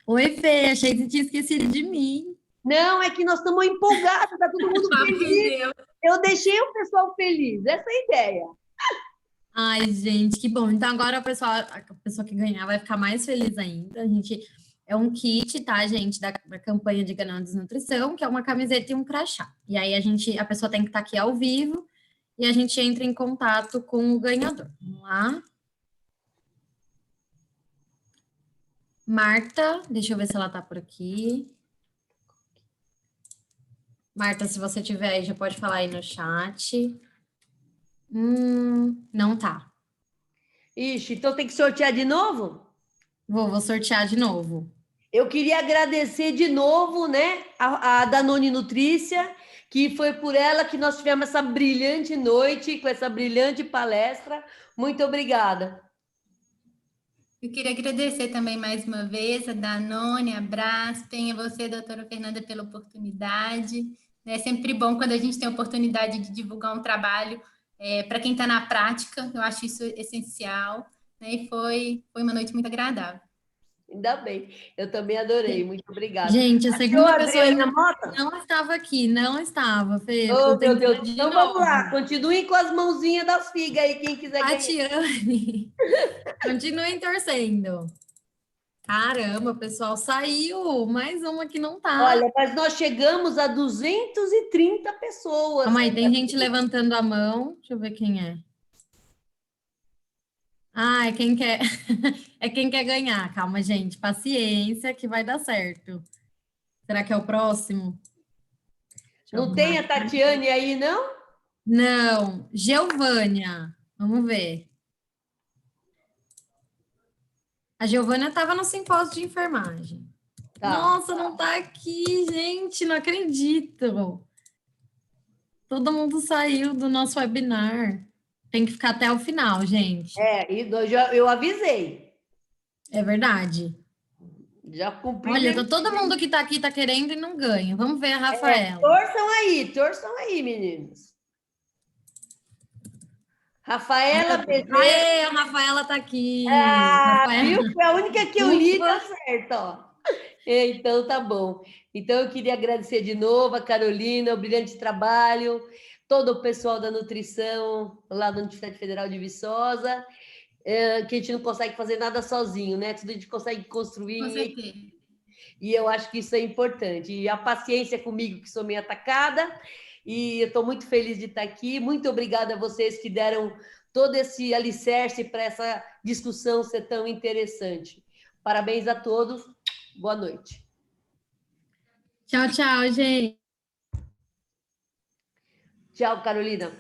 Speaker 3: Oi, Fê, achei que você tinha esquecido de mim.
Speaker 2: Não, é que nós estamos empolgados, está todo mundo feliz. Eu deixei o pessoal feliz, essa é a ideia.
Speaker 3: Ai, gente, que bom. Então, agora a pessoa que ganhar vai ficar mais feliz ainda. A gente é um kit, tá, gente, da campanha de Ganhando Desnutrição, que é uma camiseta e um crachá. E aí a pessoa tem que estar aqui ao vivo e a gente entra em contato com o ganhador. Vamos lá. Marta, deixa eu ver se ela tá por aqui. Marta, se você tiver aí, já pode falar aí no chat. Não tá.
Speaker 2: Ixi, então tem que sortear de novo?
Speaker 3: Vou sortear de novo.
Speaker 2: Eu queria agradecer de novo, né, a Danone Nutrícia, que foi por ela que nós tivemos essa brilhante noite, com essa brilhante palestra. Muito obrigada.
Speaker 1: Eu queria agradecer também mais uma vez a Danone, a Braskem, a você, doutora Fernanda, pela oportunidade. É sempre bom quando a gente tem a oportunidade de divulgar um trabalho para quem está na prática, eu acho isso essencial, né? E foi uma noite muito agradável.
Speaker 2: Ainda bem, eu também adorei, muito obrigada.
Speaker 3: Gente, a
Speaker 2: Achou
Speaker 3: segunda
Speaker 2: a
Speaker 3: pessoa
Speaker 2: Adriana
Speaker 3: ainda
Speaker 2: Mota?
Speaker 3: não estava aqui, não estava, Fê. Eu
Speaker 2: Oh, meu
Speaker 3: tentei
Speaker 2: Deus,
Speaker 3: de
Speaker 2: então
Speaker 3: novo.
Speaker 2: vamos lá, continuem com as mãozinhas das figas aí, quem quiser ganhar.
Speaker 3: Tatiane, continuem torcendo. Caramba, o pessoal saiu. Mais uma que não tá.
Speaker 2: Olha, mas nós chegamos a 230 pessoas.
Speaker 3: Calma aí, tem gente levantando a mão. Deixa eu ver quem é. Ah, é quem quer. É quem quer ganhar. Calma, gente. Paciência que vai dar certo. Será que é o próximo? Deixa eu
Speaker 2: Não tem
Speaker 3: arrumar
Speaker 2: a
Speaker 3: aqui.
Speaker 2: Tatiane aí, não?
Speaker 3: Não, Geovânia. Vamos ver. A Giovânia estava no simpósio de enfermagem.
Speaker 2: Tá.
Speaker 3: Nossa, não tá aqui, gente, não acredito. Todo mundo saiu do nosso webinar. Tem que ficar até o final, gente.
Speaker 2: É, e eu avisei.
Speaker 3: É verdade.
Speaker 2: Já cumpri.
Speaker 3: Olha, todo mundo que tá aqui tá querendo e não ganha. Vamos ver a Rafaela.
Speaker 2: Torçam aí, meninos. Rafaela Bezerra.
Speaker 3: Aê, a Rafaela tá aqui.
Speaker 2: Ah,
Speaker 3: Rafaela.
Speaker 2: viu? Foi a única que eu li,
Speaker 3: Ufa.
Speaker 2: deu certo, ó. Então, tá bom. Então, eu queria agradecer de novo a Carolina, o brilhante trabalho, todo o pessoal da nutrição lá da Universidade Federal de Viçosa, que a gente não consegue fazer nada sozinho, né? Tudo a gente consegue construir.
Speaker 1: Com certeza.
Speaker 2: E eu acho que isso é importante. E a paciência comigo, que sou meio atacada, e eu estou muito feliz de estar aqui. Muito obrigada a vocês que deram todo esse alicerce para essa discussão ser tão interessante. Parabéns a todos. Boa noite.
Speaker 3: Tchau, tchau, gente.
Speaker 2: Tchau, Carolina.